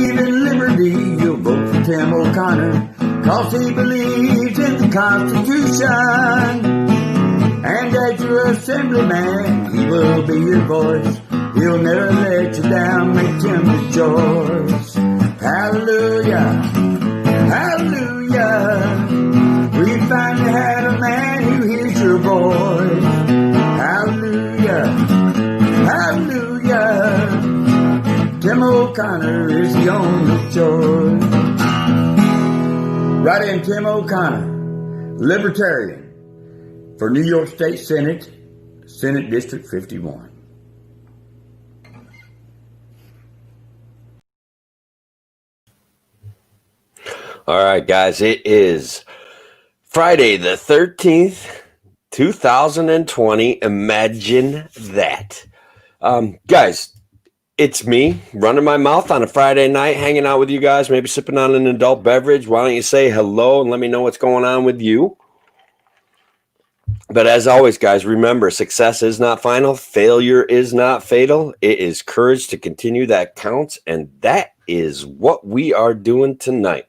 in liberty, you'll vote for Tim O'Connor, 'cause he believes in the Constitution. And as your assemblyman, he will be your voice. He'll never let you down, make Tim rejoice. Hallelujah, hallelujah. We finally had a man who hears your voice. Hallelujah, hallelujah. Tim O'Connor is the only choice. Write in Tim O'Connor, Libertarian, for New York State Senate, Senate District 51. All right, guys, it is Friday the 13th, 2020. Imagine that. Guys, it's me running my mouth on a Friday night, hanging out with you guys, maybe sipping on an adult beverage. Why don't you say hello and let me know what's going on with you? But as always, guys, remember, success is not final. Failure is not fatal. It is courage to continue that counts. And that is what we are doing tonight.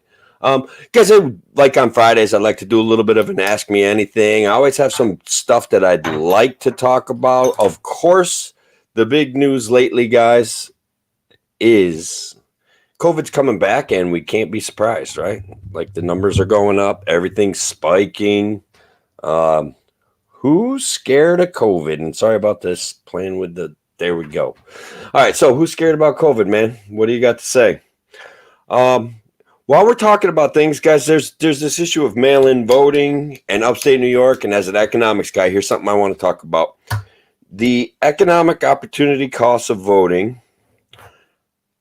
Guys, like on Fridays, I'd like to do a little bit of an Ask Me Anything. I always have some stuff that I'd like to talk about. Of course, the big news lately, guys, is COVID's coming back and we can't be surprised, right? Like the numbers are going up, everything's spiking. Who's scared of COVID? And sorry about this, playing with the, there we go. All right, so who's scared about COVID, man? What do you got to say? While we're talking about things, guys, there's this issue of mail-in voting in upstate New York, and as an economics guy, here's something I want to talk about. The economic opportunity costs of voting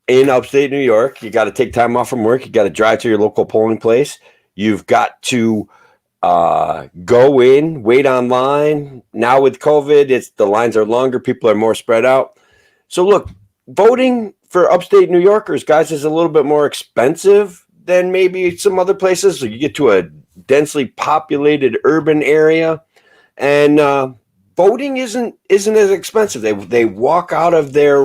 in upstate New York. You got to take time off from work. You got to drive to your local polling place. You've got to go in, wait online. Now with COVID, the lines are longer. People are more spread out. So look, voting for upstate New Yorkers, guys, is a little bit more expensive than maybe some other places. So you get to a densely populated urban area, and voting isn't as expensive. They walk out of their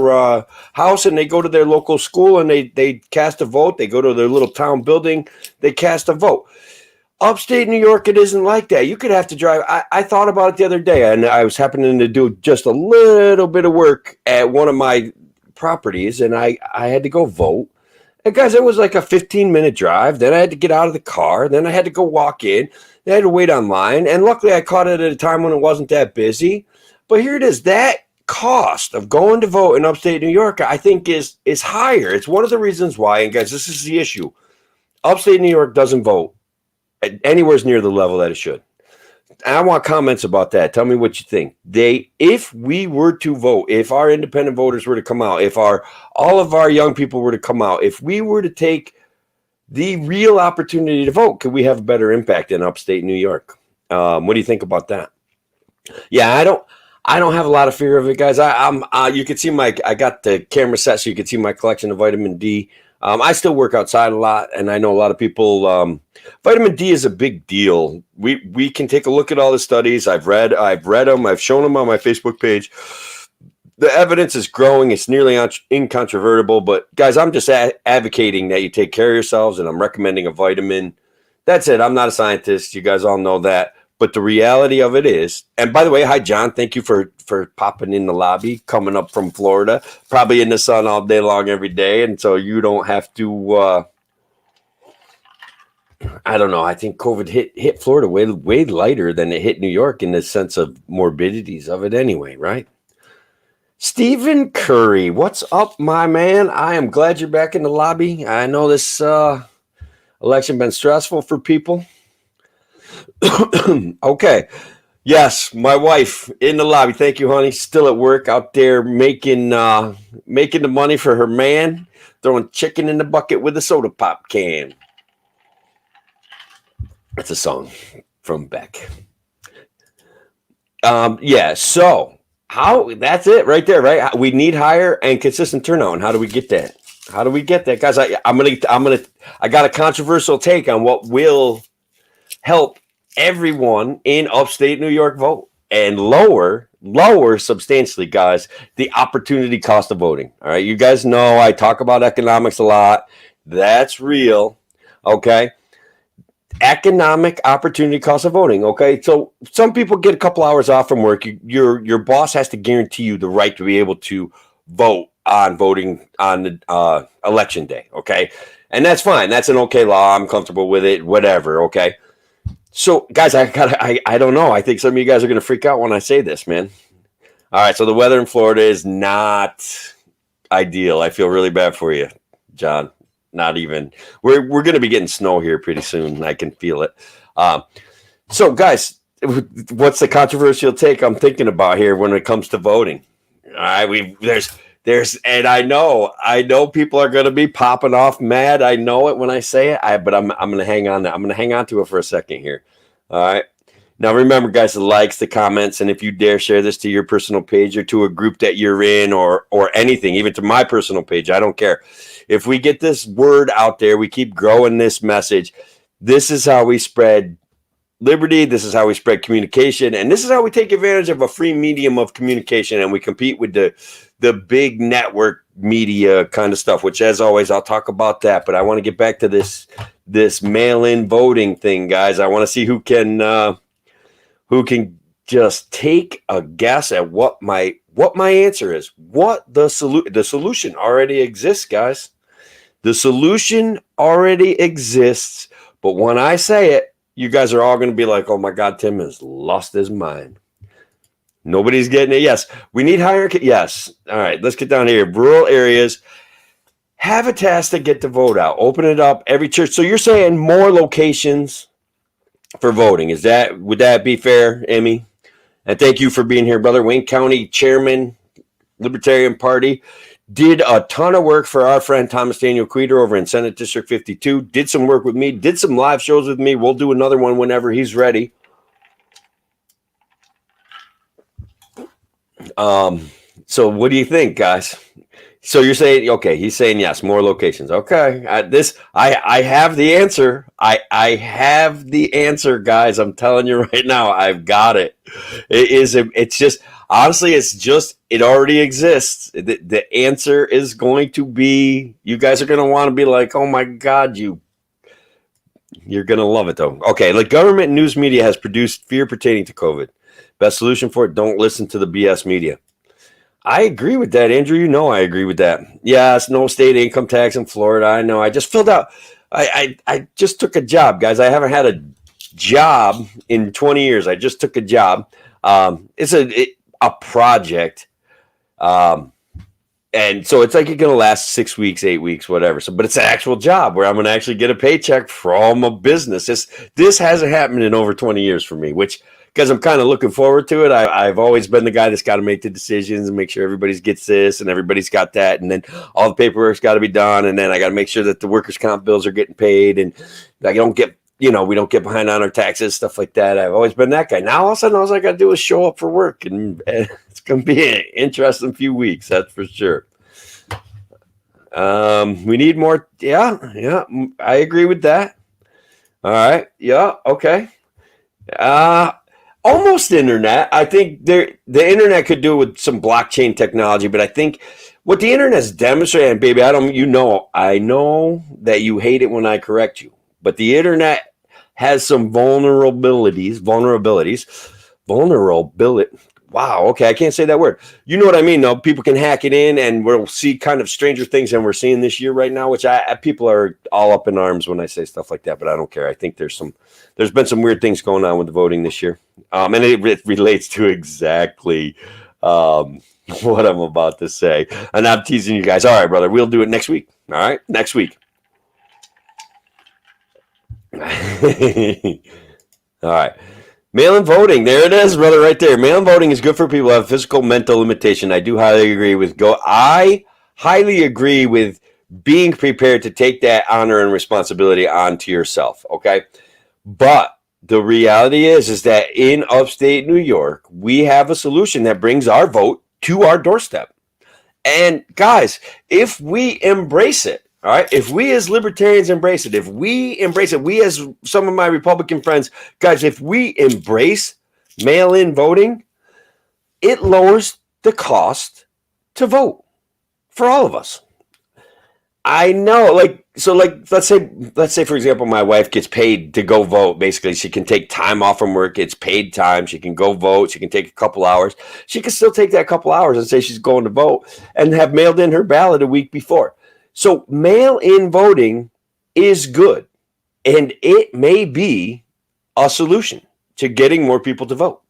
house and they go to their local school and they cast a vote. They go to their little town building, they cast a vote. Upstate New York, it isn't like that. You could have to drive. I thought about it the other day, and I was happening to do just a little bit of work at one of my properties, and I had to go vote. And guys, it was like a 15-minute drive. Then I had to get out of the car. Then I had to go walk in. Then I had to wait online. And luckily, I caught it at a time when it wasn't that busy. But here it is. That cost of going to vote in upstate New York, I think, is higher. It's one of the reasons why. And guys, this is the issue. Upstate New York doesn't vote anywhere near the level that it should. And I want comments about that. Tell me what you think. If we were to vote, if our independent voters were to come out, if all of our young people were to come out, if we were to take the real opportunity to vote, could we have a better impact in upstate New York? What do you think about that? Yeah, I don't have a lot of fear of it, guys. You can see I got the camera set so you can see my collection of vitamin D. I still work outside a lot, and I know a lot of people. Vitamin D is a big deal. We can take a look at all the studies. I've read them. I've shown them on my Facebook page. The evidence is growing. It's nearly incontrovertible. But guys, I'm just advocating that you take care of yourselves, and I'm recommending a vitamin. That's it. I'm not a scientist. You guys all know that. But the reality of it is, and by the way, hi, John. Thank you for popping in the lobby, coming up from Florida, probably in the sun all day long every day. And so you don't have to, I don't know. I think COVID hit Florida way lighter than it hit New York in the sense of morbidities of it anyway, right? Stephen Curry, what's up, my man? I am glad you're back in the lobby. I know this election been stressful for people. Okay. Yes, my wife in the lobby. Thank you, honey. Still at work out there making the money for her man, throwing chicken in the bucket with a soda pop can. That's a song from Beck. Yeah, so that's it right there, right? We need higher and consistent turnout. And how do we get that? How do we get that? Guys, I got a controversial take on what will help everyone in upstate New York vote and lower lower substantially, guys, the opportunity cost of voting. All right. You guys know I talk about economics a lot. That's real. Okay. Economic opportunity cost of voting. Okay. So some people get a couple hours off from work. Your boss has to guarantee you the right to be able to vote on voting on the election day. Okay. And that's fine. That's an okay law. I'm comfortable with it. Whatever. Okay. So, guys, I don't know. I think some of you guys are going to freak out when I say this, man. All right, so the weather in Florida is not ideal. I feel really bad for you, John. Not even. We're going to be getting snow here pretty soon. I can feel it. So, guys, what's the controversial take I'm thinking about here when it comes to voting? All right, there's and I know people are going to be popping off mad. I know it when I say it. But I'm going to hang on. I'm going to hang on to it for a second here. All right. Now remember, guys, the likes, the comments, and if you dare share this to your personal page or to a group that you're in, or anything, even to my personal page, I don't care. If we get this word out there, we keep growing this message. This is how we spread liberty. This is how we spread communication, and this is how we take advantage of a free medium of communication, and we compete with the big network media kind of stuff, which, as always, I'll talk about that. But I want to get back to this mail-in voting thing, guys. I want to see who can just take a guess at what my answer is. What the solution already exists, guys. The solution already exists, but when I say it, you guys are all going to be like, "Oh my God, Tim has lost his mind." Nobody's getting it. Yes, we need higher. Yes. All right, let's get down here. Rural areas have a task to get the vote out. Open it up every church. So you're saying more locations for voting. Would that be fair, Emmy? And thank you for being here, brother. Wayne County Chairman, Libertarian Party, did a ton of work for our friend Thomas Daniel Queter over in Senate District 52. Did some work with me. Did some live shows with me. We'll do another one whenever he's ready. So what do you think, guys? So you're saying, okay, he's saying yes, more locations. Okay. I have the answer. I have the answer, guys. I'm telling you right now, I've got it. It's just, honestly, it already exists. The answer is going to be, you guys are going to want to be like, oh my God, you're going to love it though. Okay. Like, government news media has produced fear pertaining to COVID. Best solution for it, don't listen to the BS media. I agree with that, Andrew. You know I agree with that. Yes, no state income tax in Florida. I know. I just filled out. I just took a job, guys. I haven't had a job in 20 years. I just took a job. It's a project. And so it's like it's going to last 6 weeks, 8 weeks, whatever. So, but it's an actual job where I'm going to actually get a paycheck from a business. This hasn't happened in over 20 years for me, which, because I'm kind of looking forward to it. I've always been the guy that's got to make the decisions and make sure everybody gets this and everybody's got that. And then all the paperwork's got to be done. And then I got to make sure that the workers' comp bills are getting paid. And I don't get, we don't get behind on our taxes, stuff like that. I've always been that guy. Now, all of a sudden, all I got to do is show up for work. And it's going to be an interesting few weeks, that's for sure. We need more. Yeah, I agree with that. All right. Yeah, okay. Almost internet. I think the internet could do it with some blockchain technology, but I think what the internet's demonstrated, and baby, I know that you hate it when I correct you, but the internet has some vulnerabilities. Wow. Okay. I can't say that word. You know what I mean, though? People can hack it in, and we'll see kind of stranger things than we're seeing this year right now, which people are all up in arms when I say stuff like that, but I don't care. I think there's been some weird things going on with the voting this year. And it relates to exactly what I'm about to say. And I'm teasing you guys. All right, brother. We'll do it next week. All right? Next week. All right. Mail-in voting. There it is, brother, right there. Mail-in voting is good for people who have physical, mental limitation. I highly agree with being prepared to take that honor and responsibility onto yourself, okay? But the reality is that in upstate New York, we have a solution that brings our vote to our doorstep. And guys, if we embrace it, all right, if we as libertarians embrace it, we as some of my Republican friends, guys, if we embrace mail-in voting, it lowers the cost to vote for all of us. I know, let's say for example, my wife gets paid to go vote. Basically, she can take time off from work. It's paid time. She can go vote. She can take a couple hours. She can still take that couple hours and say she's going to vote and have mailed in her ballot a week before. So mail-in voting is good, and it may be a solution to getting more people to vote.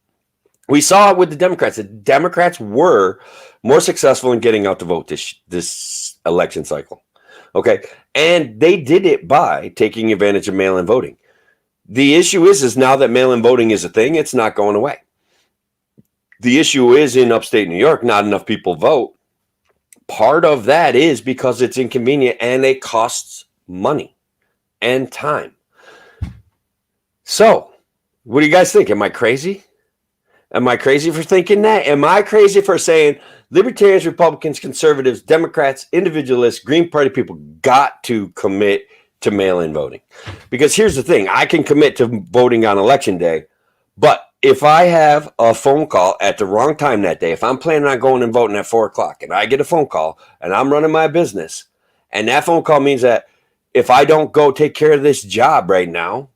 We saw it with the Democrats. The Democrats were more successful in getting out to vote this election cycle. Okay. And they did it by taking advantage of mail-in voting. The issue is now that mail-in voting is a thing, it's not going away. The issue is in upstate New York, not enough people vote. Part of that is because it's inconvenient and it costs money and time. So, what do you guys think? Am I crazy? Am I crazy for thinking that? Am I crazy for saying libertarians, Republicans, conservatives, Democrats, individualists, Green Party people got to commit to mail-in voting? Because here's the thing. I can commit to voting on election day, but if I have a phone call at the wrong time that day, if I'm planning on going and voting at 4 o'clock and I get a phone call and I'm running my business, and that phone call means that if I don't go take care of this job right now,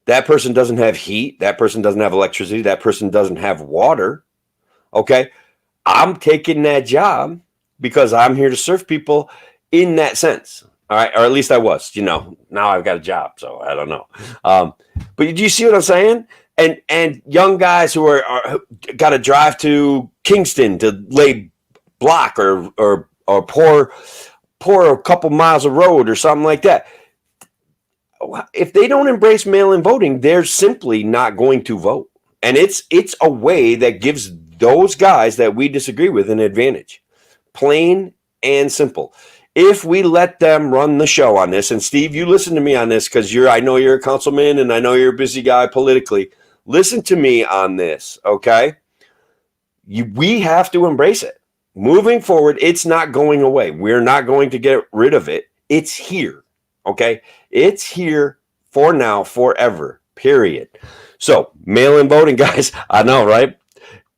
that person doesn't have heat. That person doesn't have electricity. That person doesn't have water. Okay. I'm taking that job because I'm here to serve people in that sense. All right. Or at least I was, now I've got a job. So I don't know. But do you see what I'm saying? And young guys who are got to drive to Kingston to lay block or pour a couple miles of road or something like that. If they don't embrace mail-in voting, they're simply not going to vote. And it's a way that gives those guys that we disagree with an advantage. Plain and simple. If we let them run the show on this, and Steve, you listen to me on this because I know you're a councilman and I know you're a busy guy politically. Listen to me on this, okay? We have to embrace it. Moving forward, it's not going away. We're not going to get rid of it. It's here. Okay, it's here for now, forever, period. So, mail-in voting, guys, I know, right?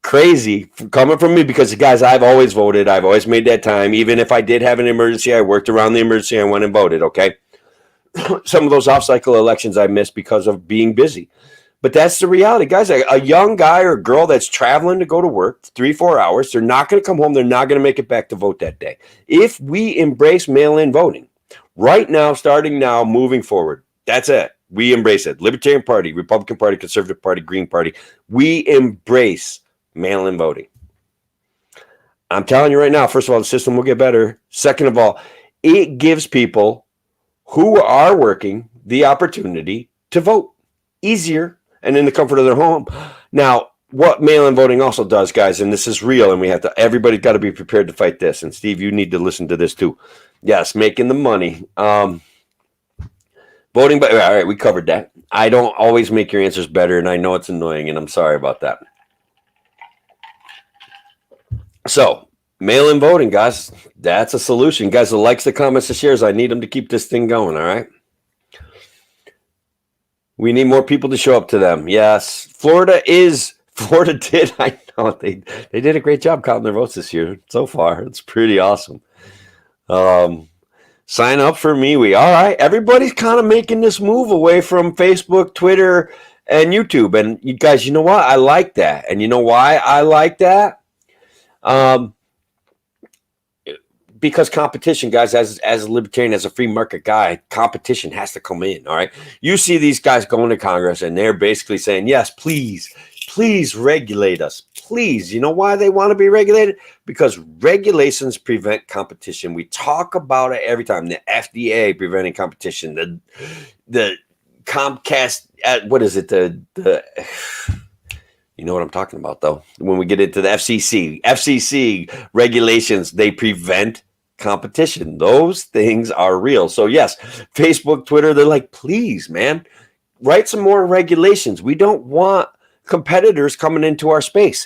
Crazy coming from me because, guys, I've always voted. I've always made that time. Even if I did have an emergency, I worked around the emergency. I went and voted, okay? Some of those off-cycle elections I missed because of being busy. But that's the reality, guys. A young guy or girl that's traveling to go to work 3-4 hours, they're not going to come home. They're not going to make it back to vote that day. If we embrace mail-in voting, right now, starting now, moving forward, that's it. We embrace it. Libertarian Party, Republican Party, Conservative Party, Green Party. We embrace mail-in voting. I'm telling you right now, first of all, the system will get better. Second of all, it gives people who are working the opportunity to vote easier and in the comfort of their home. Now, what mail-in voting also does, guys, and this is real, and everybody's got to be prepared to fight this. And Steve, you need to listen to this too. Yes, making the money. Voting, but all right, we covered that. I don't always make your answers better, and I know it's annoying, and I'm sorry about that. So, mail-in voting, guys, that's a solution. Guys, the likes, the comments, the shares, I need them to keep this thing going, all right? We need more people to show up to them. Yes, Florida did, I know, they did a great job counting their votes this year so far. It's pretty awesome. Sign up for MeWe. All right. Everybody's kind of making this move away from Facebook, Twitter, and YouTube. And you guys, you know what? I like that. And you know why I like that? Because competition, guys, as a libertarian, as a free market guy, competition has to come in. All right. You see these guys going to Congress and they're basically saying, yes, please regulate us. Please. You know why they want to be regulated? Because regulations prevent competition. We talk about it every time. The FDA preventing competition. The Comcast, what is it? You know what I'm talking about, though. When we get into the FCC regulations, they prevent competition. Those things are real. So yes, Facebook, Twitter, they're like, please, man, write some more regulations. We don't want competitors coming into our space.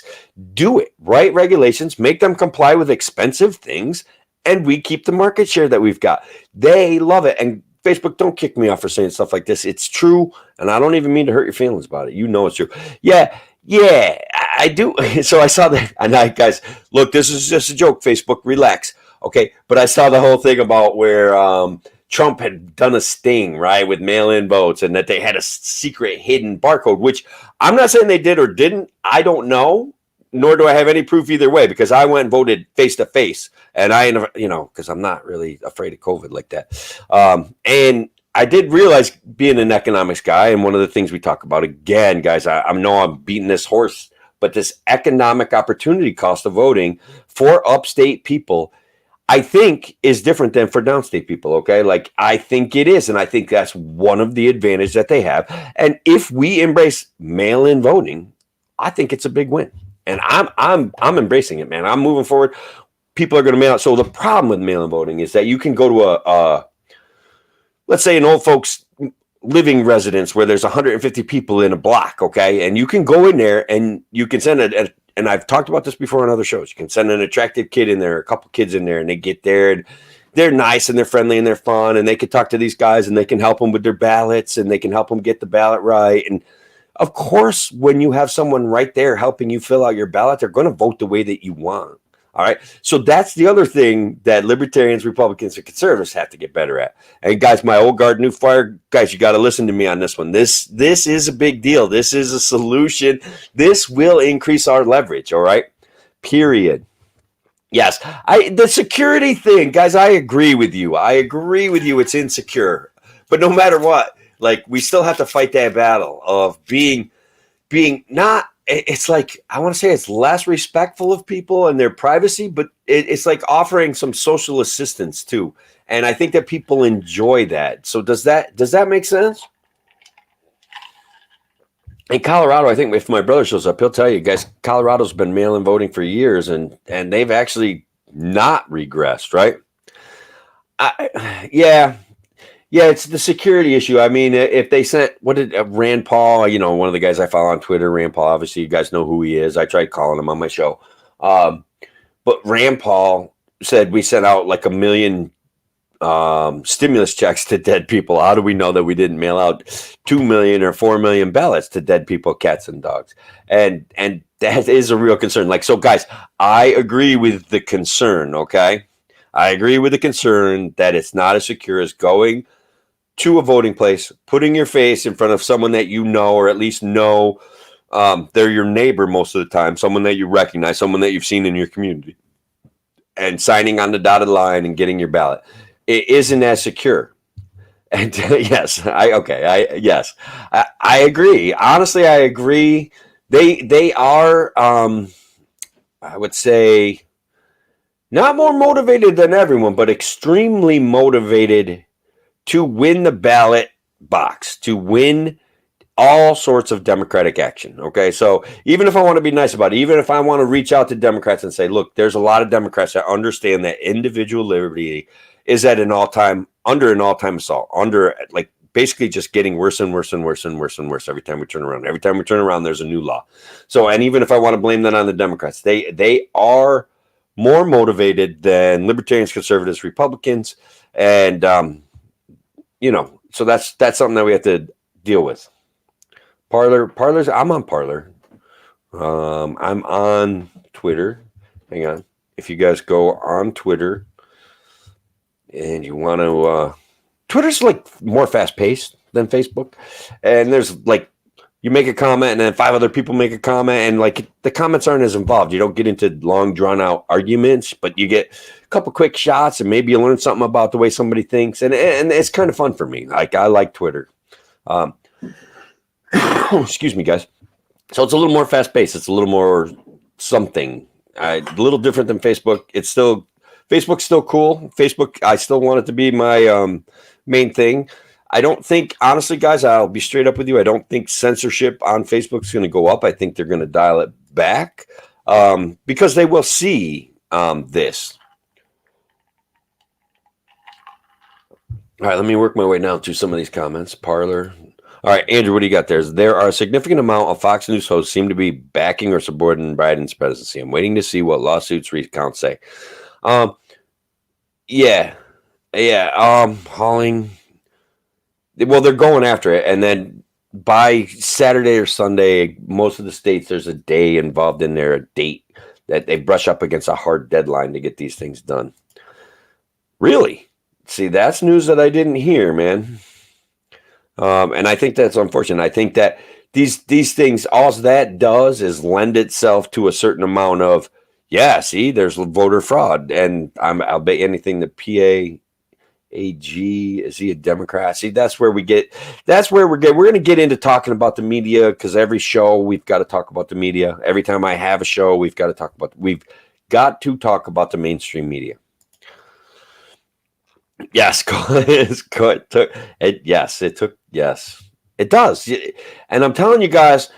Do it. Write regulations, make them comply with expensive things, and we keep the market share that we've got. They love it. And Facebook, don't kick me off for saying stuff like this. It's true, and I don't even mean to hurt your feelings about it. You know it's true. Yeah, Yeah, I do. So I saw that, and guys, look, this is just a joke. Facebook, relax, okay? But I saw the whole thing about where Trump had done a sting, right, with mail-in votes, and that they had a secret hidden barcode. Which I'm not saying they did or didn't. I don't know, nor do I have any proof either way, because I went and voted face to face, and because I'm not really afraid of COVID like that, and I did realize, being an economics guy, and one of the things we talk about again, guys, I know I'm beating this horse, but this economic opportunity cost of voting for upstate people, I think, is different than for downstate people. Okay, like I think it is, and I think that's one of the advantages that they have. And if we embrace mail-in voting, I think it's a big win, and I'm embracing it, man. I'm moving forward. People are going to mail it. So the problem with mail-in voting is that you can go to a let's say an old folks living residence where there's 150 people in a block, okay? And you can go in there and you can send and I've talked about this before on other shows. You can send an attractive kid in there, a couple kids in there, and they get there and they're nice and they're friendly and they're fun, and they can talk to these guys and they can help them with their ballots and they can help them get the ballot right. And of course, when you have someone right there helping you fill out your ballot, they're going to vote the way that you want. All right. So that's the other thing that libertarians, Republicans, and conservatives have to get better at. And guys, my old guard, new fire, guys, you got to listen to me on this one. This is a big deal. This is a solution. This will increase our leverage. All right. Period. Yes. The security thing, guys, I agree with you. It's insecure. But no matter what, like, we still have to fight that battle of being not, it's like, I want to say it's less respectful of people and their privacy, but it's like offering some social assistance too. And I think that people enjoy that. So does that make sense? In Colorado, I think if my brother shows up, he'll tell you guys, Colorado's been mail-in voting for years, and they've actually not regressed, right? Yeah. Yeah, it's the security issue. I mean, if they sent, what did Rand Paul, one of the guys I follow on Twitter, Rand Paul, obviously you guys know who he is. I tried calling him on my show. But Rand Paul said we sent out like 1 million stimulus checks to dead people. How do we know that we didn't mail out 2 million or 4 million ballots to dead people, cats and dogs? And that is a real concern. Like, so guys, I agree with the concern, okay? I agree with the concern that it's not as secure as going to a voting place, putting your face in front of someone that you know, or at least know they're your neighbor most of the time, someone that you recognize, someone that you've seen in your community, and signing on the dotted line and getting your ballot. It isn't as secure. And yes, I agree. Honestly, I agree. They are, I would say, not more motivated than everyone, but extremely motivated to win the ballot box, to win all sorts of democratic action. Okay. So even if I want to be nice about it, even if I want to reach out to Democrats and say, look, there's a lot of Democrats that understand that individual liberty is at under an all-time assault, under, like, basically just getting worse and worse and worse and worse and worse every time we turn around. Every time we turn around, there's a new law. So, and even if I want to blame that on the Democrats, they are more motivated than libertarians, conservatives, Republicans. And, so that's something that we have to deal with. Parlors. I'm on Parlor. I'm on Twitter. Hang on. If you guys go on Twitter and you want to, Twitter's like more fast paced than Facebook. And there's like, you make a comment and then 5 other people make a comment, and like the comments aren't as involved. You don't get into long drawn out arguments, but you get a couple quick shots and maybe you learn something about the way somebody thinks. And it's kind of fun for me. Like, I like Twitter. Excuse me, guys. So it's a little more fast paced. It's a little more something, a little different than Facebook. Facebook's still cool. Facebook, I still want it to be my main thing. I don't think, honestly, guys, I'll be straight up with you. I don't think censorship on Facebook is going to go up. I think they're going to dial it back because they will see this. All right, let me work my way now to some of these comments. Parlor. All right, Andrew, what do you got there? There are a significant amount of Fox News hosts seem to be backing or supporting Biden's presidency. I'm waiting to see what lawsuits recounts say. Hauling. Well, they're going after it, and then by Saturday or Sunday, most of the states, there's a day involved in there, a date that they brush up against a hard deadline to get these things done. Really? See, that's news that I didn't hear, man. And I think that's unfortunate. I think that these things, all that does is lend itself to a certain amount of, yeah, see, there's voter fraud. And I'll bet anything the PA AG, is he a Democrat? See, that's where we're going to get into talking about the media, because every show we've got to talk about the media. Every time I have a show, we've got to talk about the mainstream media. Yes, it does. And I'm telling you guys,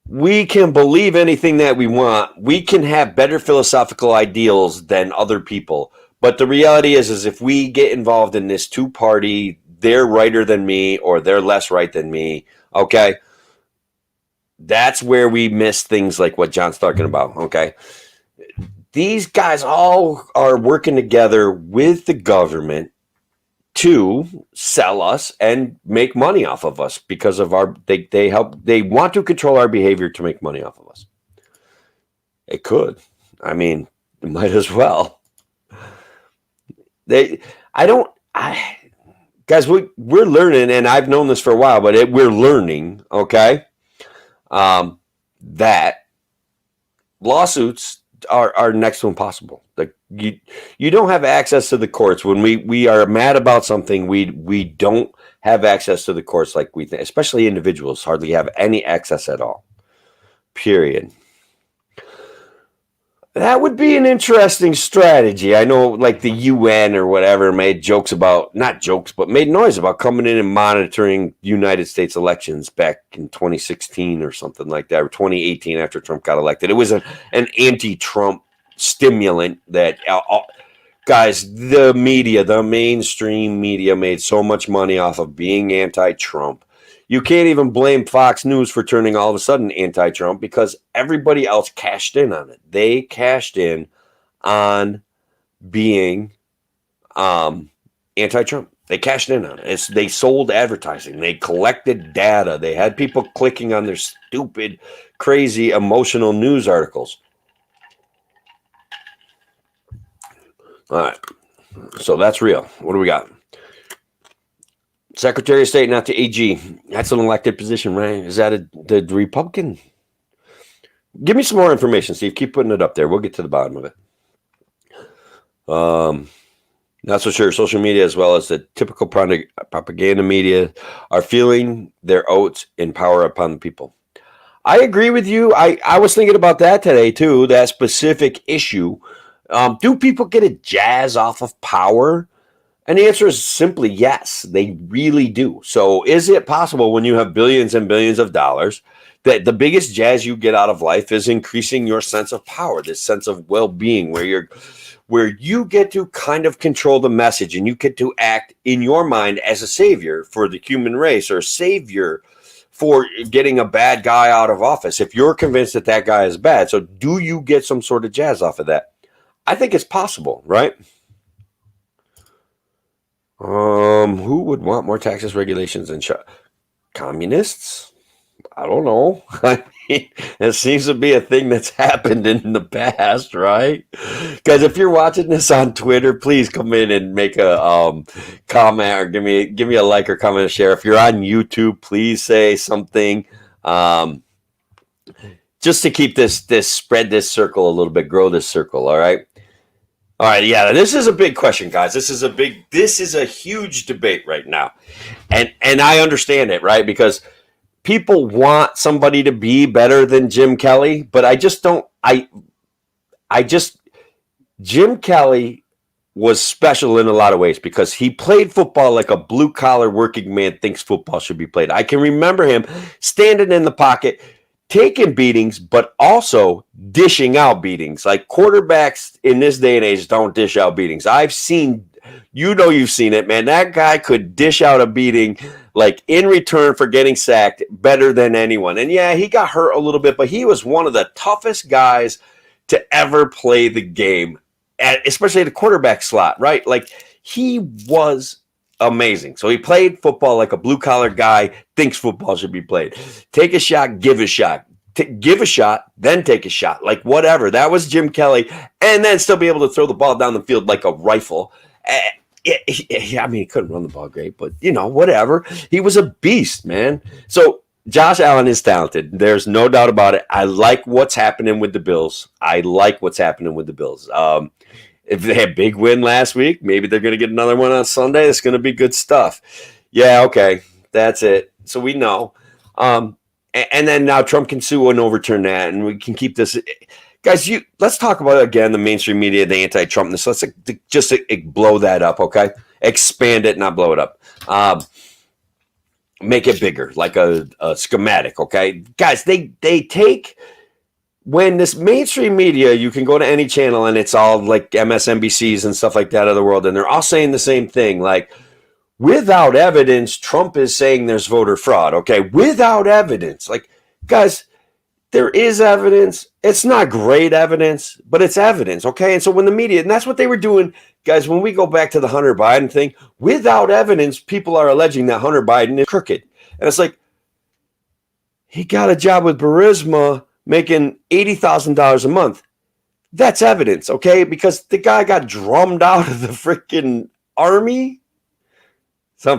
we can believe anything that we want. We can have better philosophical ideals than other people. But the reality is if we get involved in this two-party, they're righter than me or they're less right than me, okay, that's where we miss things like what John's talking about, okay? These guys all are working together with the government to sell us and make money off of us because of they want to control our behavior to make money off of us. It could. I mean, it might as well. Guys, we're learning, and I've known this for a while, but we're learning, okay, that lawsuits are next to impossible. Like you don't have access to the courts when we are mad about something. We don't have access to the courts like we think. Especially individuals hardly have any access at all. Period. That would be an interesting strategy. I know, like the UN or whatever made noise about coming in and monitoring United States elections back in 2016 or something like that, or 2018 after Trump got elected. It was an anti-Trump stimulant that, guys, the mainstream media made so much money off of being anti-Trump. You can't even blame Fox News for turning all of a sudden anti-Trump because everybody else cashed in on it. They cashed in on being anti-Trump. They cashed in on it. They sold advertising. They collected data. They had people clicking on their stupid, crazy, emotional news articles. All right. So that's real. What do we got? Secretary of State, not the AG. That's an elected position, right? Is that the Republican? Give me some more information, Steve. Keep putting it up there. We'll get to the bottom of it. Not so sure. Social media, as well as the typical propaganda media, are feeling their oats in power upon the people. I agree with you. I was thinking about that today, too, that specific issue. Do people get a jazz off of power? And the answer is simply yes, they really do. So is it possible when you have billions and billions of dollars that the biggest jazz you get out of life is increasing your sense of power, this sense of well-being where you get to kind of control the message and you get to act in your mind as a savior for the human race or a savior for getting a bad guy out of office if you're convinced that guy is bad. So do you get some sort of jazz off of that? I think it's possible, right? Who would want more taxes, regulations, and communists? I don't know. I mean, it seems to be a thing that's happened in the past, right? Guys, if you're watching this on Twitter, please come in and make a comment or give me a like or comment or share. If you're on YouTube, please say something. Just to keep this spread this circle a little bit, grow this circle. All right. All right, yeah, this is a big question, guys. This is a huge debate right now. And I understand it, right? Because people want somebody to be better than Jim Kelly, but Jim Kelly was special in a lot of ways because he played football like a blue-collar working man thinks football should be played. I can remember him standing in the pocket, taking beatings, but also dishing out beatings. Like quarterbacks in this day and age don't dish out beatings. I've seen, you've seen it, man. That guy could dish out a beating like in return for getting sacked better than anyone. And yeah, he got hurt a little bit, but he was one of the toughest guys to ever play the game, especially at the quarterback slot, right? Like he was amazing. So he played football like a blue-collar guy thinks football should be played. Take a shot, give a shot. Give a shot, then take a shot. Like, whatever. That was Jim Kelly. And then still be able to throw the ball down the field like a rifle. I mean, he couldn't run the ball great, but, whatever. He was a beast, man. So Josh Allen is talented. There's no doubt about it. I like what's happening with the Bills. If they had a big win last week, maybe they're going to get another one on Sunday. It's going to be good stuff. Yeah, okay. That's it. So we know. And then now Trump can sue and overturn that, and we can keep this. Guys, let's talk about, again, the mainstream media, the anti-Trumpness. Let's just blow that up, okay? Expand it, not blow it up. Make it bigger, like a schematic, okay? Guys, they take... When this mainstream media, you can go to any channel and it's all like MSNBCs and stuff like that of the world, and they're all saying the same thing. Like, without evidence, Trump is saying there's voter fraud. Okay, without evidence. Like, guys, there is evidence. It's not great evidence, but it's evidence. Okay, and so when the media, and that's what they were doing, guys, when we go back to the Hunter Biden thing, without evidence, people are alleging that Hunter Biden is crooked. And it's like, he got a job with Burisma making $80,000 a month. That's evidence, okay? Because the guy got drummed out of the freaking army.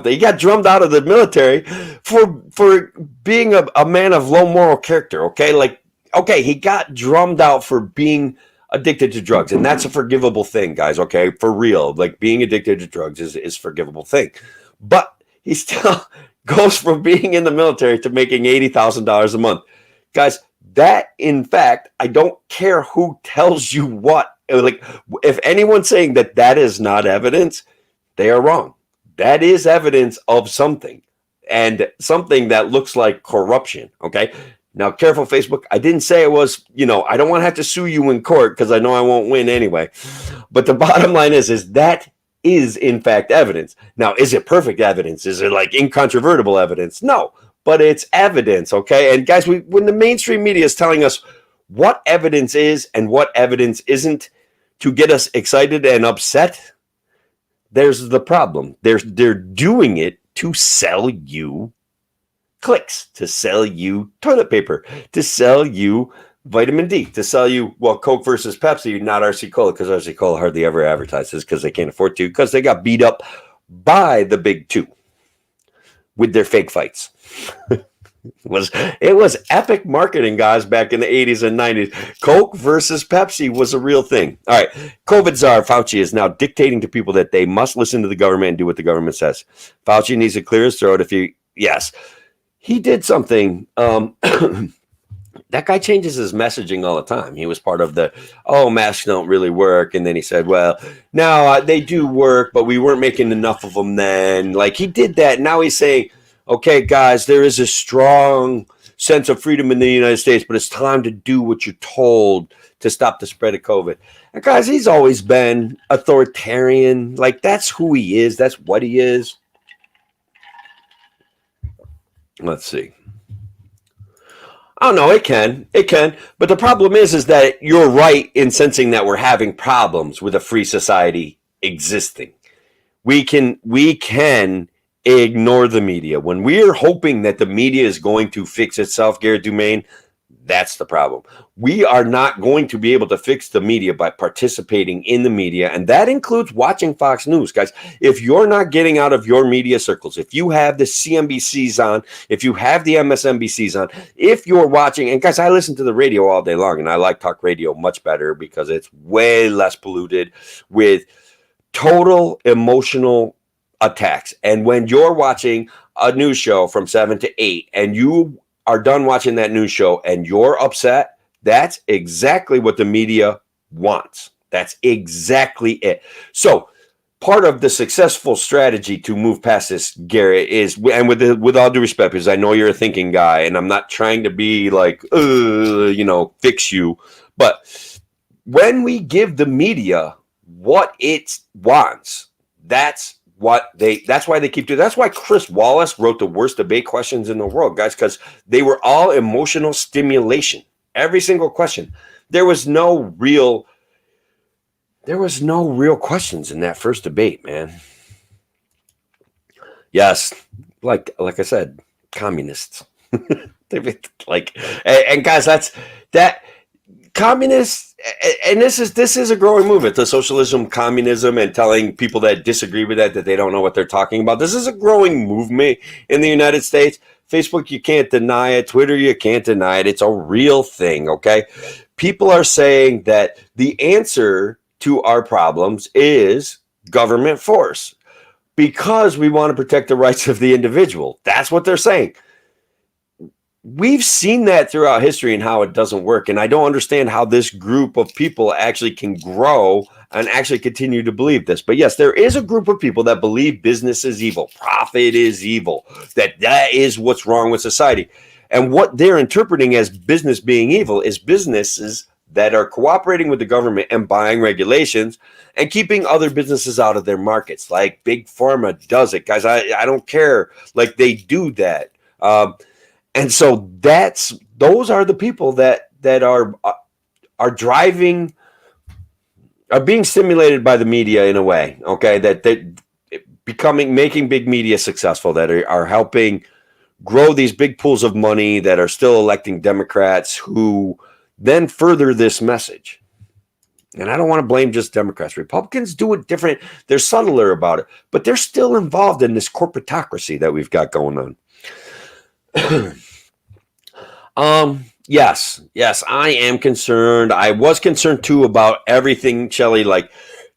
He got drummed out of the military for being a man of low moral character, okay? Like, okay, he got drummed out for being addicted to drugs, and that's a forgivable thing, guys, okay? For real. Like, being addicted to drugs is a forgivable thing. But he still goes from being in the military to making $80,000 a month. Guys, that, in fact, I don't care who tells you what. Like, if anyone's saying that is not evidence, they are wrong. That is evidence of something, and something that looks like corruption, okay? Now, careful, Facebook. I didn't say it was, I don't want to have to sue you in court because I know I won't win anyway. But the bottom line is that is, in fact, evidence. Now, is it perfect evidence? Is it like incontrovertible evidence? No. But it's evidence, okay? And guys, when the mainstream media is telling us what evidence is and what evidence isn't to get us excited and upset, there's the problem. They're doing it to sell you clicks, to sell you toilet paper, to sell you vitamin D, to sell you, Coke versus Pepsi, not RC Cola, because RC Cola hardly ever advertises because they can't afford to, because they got beat up by the big two with their fake fights. It was epic marketing, guys, back in the 80s and 90s. Coke versus Pepsi was a real thing. All right. COVID czar Fauci is now dictating to people that they must listen to the government and do what the government says. Fauci needs to clear his throat yes, he did something. That guy changes his messaging all the time. He was part of masks don't really work. And then he said, no, they do work, but we weren't making enough of them then. Like, he did that. Now he's saying, okay, guys, there is a strong sense of freedom in the United States, but it's time to do what you're told to stop the spread of COVID. And guys, he's always been authoritarian. Like, that's who he is. That's what he is. Let's see. Oh, no, it can. But the problem is that you're right in sensing that we're having problems with a free society existing. We can ignore the media. When we're hoping that the media is going to fix itself, Garrett Dumaine, that's the problem. We are not going to be able to fix the media by participating in the media, and that includes watching Fox News. Guys, if you're not getting out of your media circles, if you have the CNBCs on, if you have the MSNBCs on, if you're watching, and guys, I listen to the radio all day long, and I like talk radio much better because it's way less polluted with total emotional attacks. And when you're watching a news show from 7 to 8 and you are done watching that news show and you're upset, that's exactly what the media wants. That's exactly it. So part of the successful strategy to move past this, Garrett, is, and with all due respect, because I know you're a thinking guy and I'm not trying to be like, fix you, but when we give the media what it wants, that's why they keep doing. That's why Chris Wallace wrote the worst debate questions in the world, guys, because they were all emotional stimulation. Every single question. There was no real questions in that first debate, man. Yes, like I said, communists. Like, and guys, that's that communists, and this is a growing movement, the socialism, communism, and telling people that disagree with that they don't know what they're talking about. This is a growing movement in the United States. Facebook, you can't deny it. Twitter, you can't deny it. It's a real thing. Okay, people are saying that the answer to our problems is government force because we want to protect the rights of the individual. That's what they're saying. We've seen that throughout history and how it doesn't work. And I don't understand how this group of people actually can grow and actually continue to believe this. But yes, there is a group of people that believe business is evil, profit is evil, that is what's wrong with society. And what they're interpreting as business being evil is businesses that are cooperating with the government and buying regulations and keeping other businesses out of their markets. Like Big Pharma does it. Guys, I don't care. Like they do that. And so those are the people that are driving, are being stimulated by the media in a way, okay, that making big media successful, that are helping grow these big pools of money, that are still electing Democrats who then further this message. And I don't want to blame just Democrats. Republicans do it different. They're subtler about it, but they're still involved in this corporatocracy that we've got going on. Yes, I am concerned. I was concerned too about everything, Shelley. Like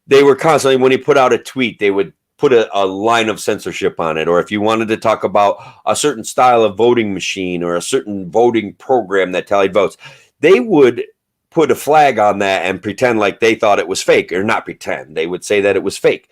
they were constantly, when he put out a tweet, they would put a line of censorship on it. Or if you wanted to talk about a certain style of voting machine or a certain voting program that tallied votes, they would put a flag on that and pretend like they thought it was fake, or not pretend. They would say that it was fake.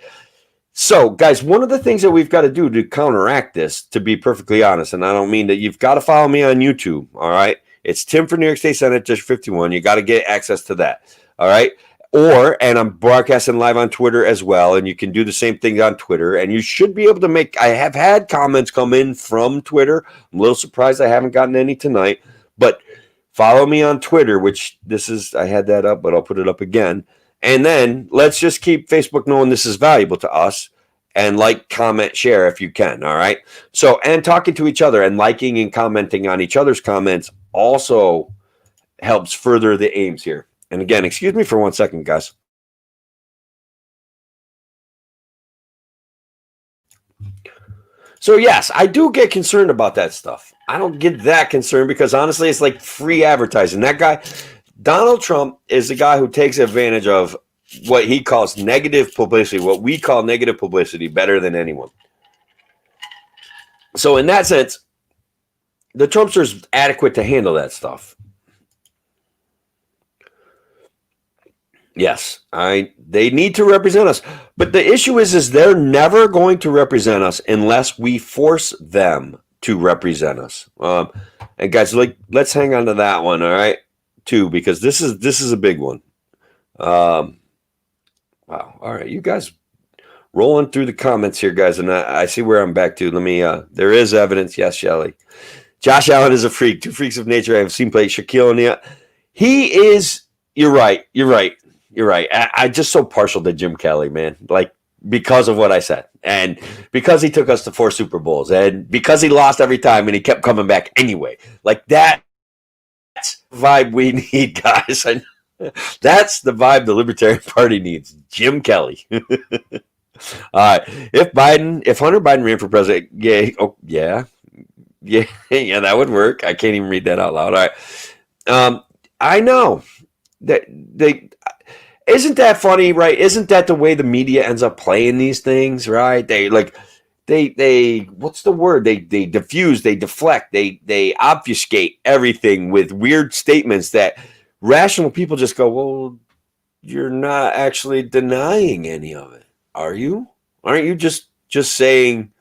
So, guys, one of the things that we've got to do to counteract this, to be perfectly honest, and I don't mean that, you've got to follow me on YouTube, all right? It's Tim for New York State Senate District 51. You got to get access to that, all right? And I'm broadcasting live on Twitter as well, and you can do the same thing on Twitter, and you should be able to I have had comments come in from Twitter. I'm a little surprised I haven't gotten any tonight, but follow me on Twitter, I had that up, but I'll put it up again. And then let's just keep Facebook knowing this is valuable to us, and like, comment, share if you can. All right. So, and talking to each other and liking and commenting on each other's comments also helps further the aims here. And again, excuse me for 1 second, guys. So yes, I do get concerned about that stuff. I don't get that concerned because honestly, it's like free advertising. That guy, Donald Trump, is the guy who takes advantage of what he calls negative publicity, what we call negative publicity, better than anyone. So in that sense, the Trumpsters adequate to handle that stuff. Yes, they need to represent us. But the issue is they're never going to represent us unless we force them to represent us. And guys, let's hang on to that one, all right, too, because this is a big one. Wow. All right, you guys rolling through the comments here, guys, and I see where I'm back to. Let me. There is evidence. Yes, Shelley. Josh Allen is a freak. Two freaks of nature I have seen play. Shaquille O'Neal. He is. You're right. I just so partial to Jim Kelly, man. Like, because of what I said, and because he took us to 4 Super Bowls, and because he lost every time, and he kept coming back anyway. Like that's the vibe we need, guys. And that's the vibe the Libertarian Party needs. Jim Kelly. All right. If Hunter Biden ran for president, yeah, that would work. I can't even read that out loud. All right. I know that isn't that funny, right? Isn't that the way the media ends up playing these things, right? They what's the word? They diffuse, they deflect, they obfuscate everything with weird statements that rational people just go, well, you're not actually denying any of it, are you? Aren't you just saying,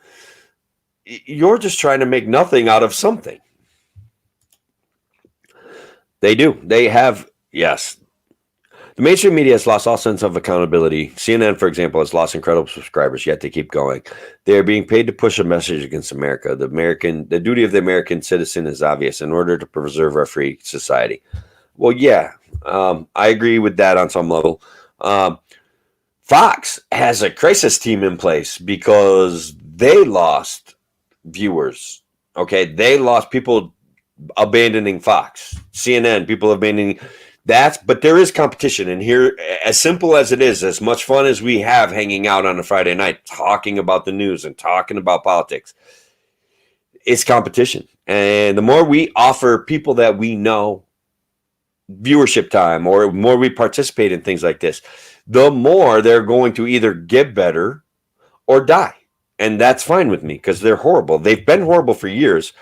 you're just trying to make nothing out of something? They do. They have, yes. The mainstream media has lost all sense of accountability. CNN, for example, has lost incredible subscribers, yet they keep going. They are being paid to push a message against America. The duty of the American citizen is obvious in order to preserve our free society. Well, yeah, I agree with that on some level. Fox has a crisis team in place because they lost viewers. Okay, they lost people abandoning Fox, CNN, people abandoning but there is competition. And here, as simple as it is, as much fun as we have hanging out on a Friday night, talking about the news and talking about politics, it's competition. And the more we offer people that we know viewership time, or more we participate in things like this, the more they're going to either get better or die. And that's fine with me, because they're horrible. They've been horrible for years.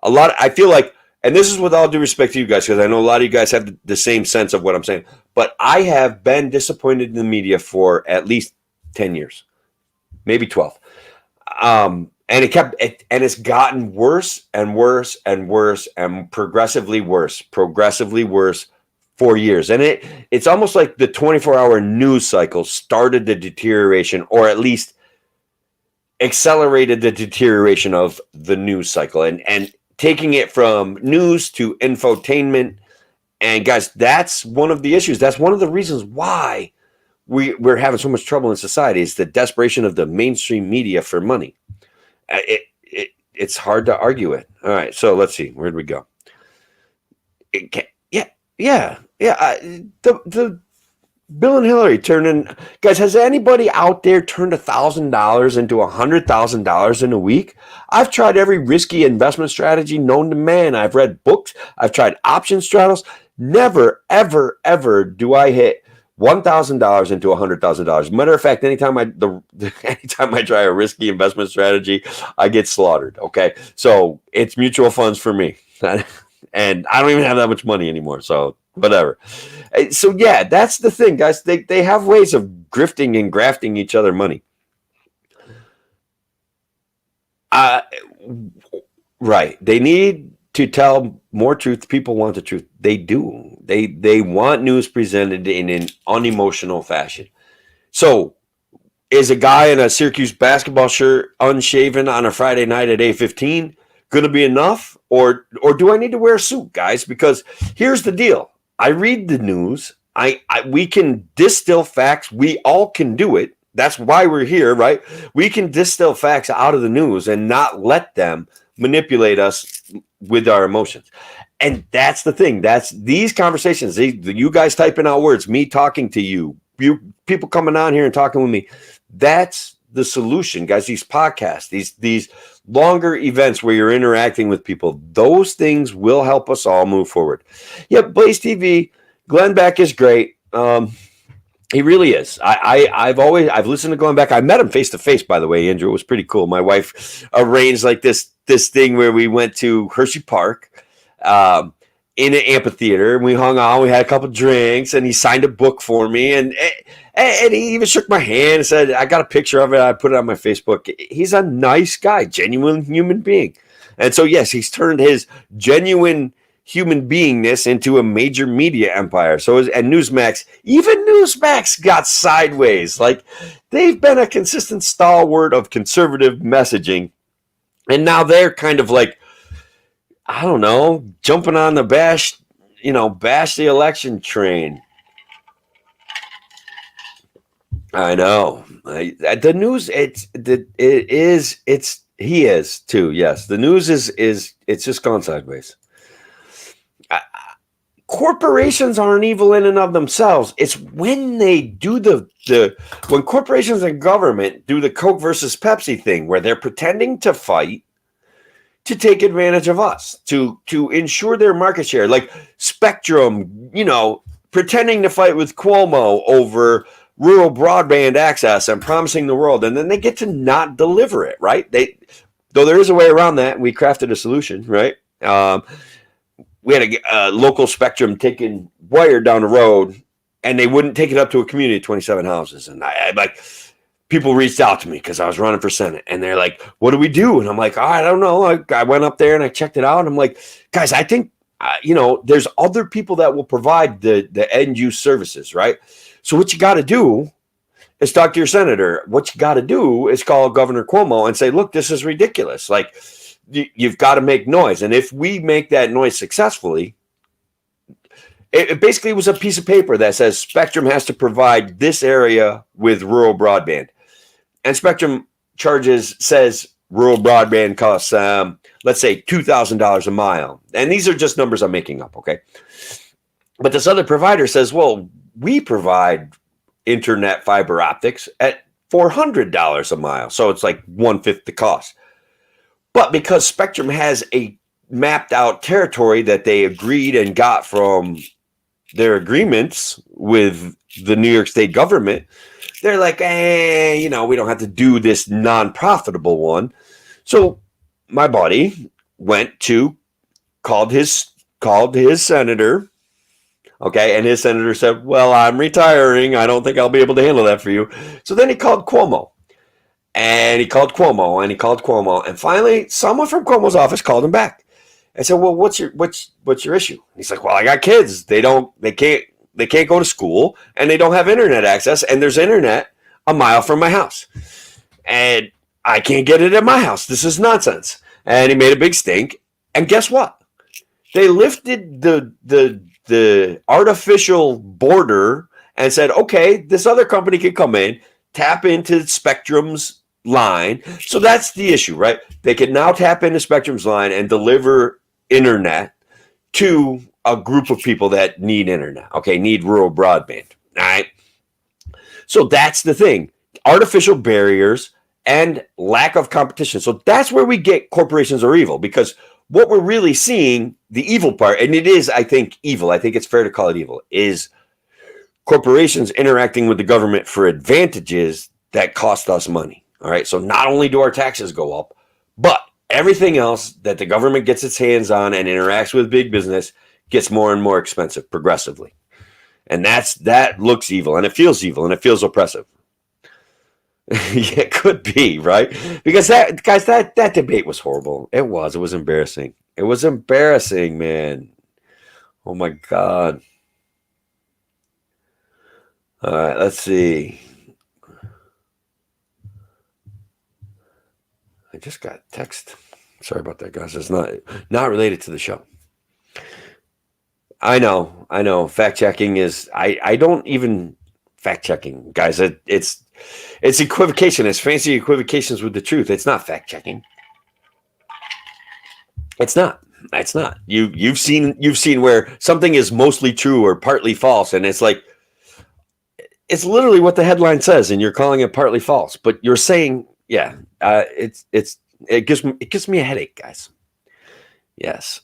I feel like, and this is with all due respect to you guys, because I know a lot of you guys have the same sense of what I'm saying, but I have been disappointed in the media for at least 10 years, maybe 12. And it's gotten worse and worse and worse and progressively worse for years. And it's almost like the 24-hour news cycle started the deterioration, or at least accelerated the deterioration of the news cycle, and taking it from news to infotainment. And guys, that's one of the issues. That's one of the reasons why we're having so much trouble in society, is the desperation of the mainstream media for money. It's hard to argue it. All right, so let's see. Where'd we go? Yeah. The Bill and Hillary turning, guys, has anybody out there turned $1,000 into $100,000 in a week? I've tried every risky investment strategy known to man. I've read books. I've tried option straddles. Never, ever, ever do I hit $1,000 into $100,000. Matter of fact, anytime I try a risky investment strategy, I get slaughtered. Okay, so it's mutual funds for me, and I don't even have that much money anymore. So whatever. So yeah, that's the thing, guys. They have ways of grifting and grafting each other money. Right. They need to tell more truth. People want the truth. They do. They want news presented in an unemotional fashion. So is a guy in a Syracuse basketball shirt, unshaven, on a Friday night at 8:15 going to be enough? Or do I need to wear a suit, guys? Because here's the deal. I read the news. We can distill facts. We all can do it. That's why we're here, right? We can distill facts out of the news and not let them manipulate us with our emotions. And that's the thing. That's these conversations. You guys typing out words, me talking to you people coming on here and talking with me. That's the solution, guys. These podcasts, these longer events where you're interacting with people, those things will help us all move forward. Yep, Blaze TV, Glenn Beck is great. He really is. I've listened to Glenn Beck. I met him face to face, by the way, Andrew. It was pretty cool. My wife arranged like this thing where we went to Hershey Park in an amphitheater, and we hung out. We had a couple drinks, and he signed a book for me, and he even shook my hand and said, I got a picture of it. I put it on my Facebook. He's a nice guy, genuine human being. And so, yes, he's turned his genuine human beingness into a major media empire. And Newsmax, even Newsmax got sideways. Like, they've been a consistent stalwart of conservative messaging. And now they're kind of like, I don't know, jumping on the bash the election train. I know. The news, he is too. Yes. The news it's just gone sideways. Corporations aren't evil in and of themselves. It's when they do when corporations and government do the Coke versus Pepsi thing, where they're pretending to fight to take advantage of us, to ensure their market share, like Spectrum, pretending to fight with Cuomo over rural broadband access and promising the world, and then they get to not deliver it, right? Though there is a way around that, we crafted a solution, right? We had a local Spectrum taking wire down the road, and they wouldn't take it up to a community of 27 houses, and I people reached out to me because I was running for Senate, and they're like, what do we do? And I'm like, I don't know. I went up there and I checked it out. And I'm like, guys, I think, there's other people that will provide the end use services, right? So what you got to do is talk to your senator. What you got to do is call Governor Cuomo and say, look, this is ridiculous. Like, you've got to make noise. And if we make that noise successfully, it basically was a piece of paper that says Spectrum has to provide this area with rural broadband. And Spectrum says rural broadband costs, let's say $2,000 a mile. And these are just numbers I'm making up, okay? But this other provider says, well, we provide internet fiber optics at $400 a mile. So it's like 1/5 the cost. But because Spectrum has a mapped out territory that they agreed and got from their agreements with the New York State government, they're like, we don't have to do this non-profitable one. So my buddy called his senator. Okay, and his senator said, well, I'm retiring. I don't think I'll be able to handle that for you. So then he called Cuomo. And he called Cuomo. And finally, someone from Cuomo's office called him back. I said, well, what's your issue? And he's like, well, I got kids. They can't go to school, and they don't have internet access, and there's internet a mile from my house. And I can't get it at my house. This is nonsense. And he made a big stink. And guess what? They lifted the artificial border and said, okay, this other company can come in, tap into Spectrum's line. So that's the issue, right? They can now tap into Spectrum's line and deliver internet to a group of people that need internet, okay, need rural broadband, all right? So that's the thing. Artificial barriers and lack of competition. So that's where we get corporations are evil, because what we're really seeing, the evil part, and it is, I think, evil, I think it's fair to call it evil, is corporations interacting with the government for advantages that cost us money. All right. So not only do our taxes go up, but everything else that the government gets its hands on and interacts with big business gets more and more expensive progressively. And that looks evil, and it feels evil, and it feels oppressive. Yeah, it could be, right? Because that debate was horrible. It was embarrassing. It was embarrassing, man. Oh my God. All right, let's see. I just got text. Sorry about that, guys. It's not related to the show. I know. Fact checking is. I don't even fact checking, guys. It's equivocation. It's fancy equivocations with the truth. It's not fact checking. It's not. You've seen where something is mostly true or partly false, and it's like, it's literally what the headline says, and you're calling it partly false, but you're saying, yeah, it gives me a headache, guys. Yes,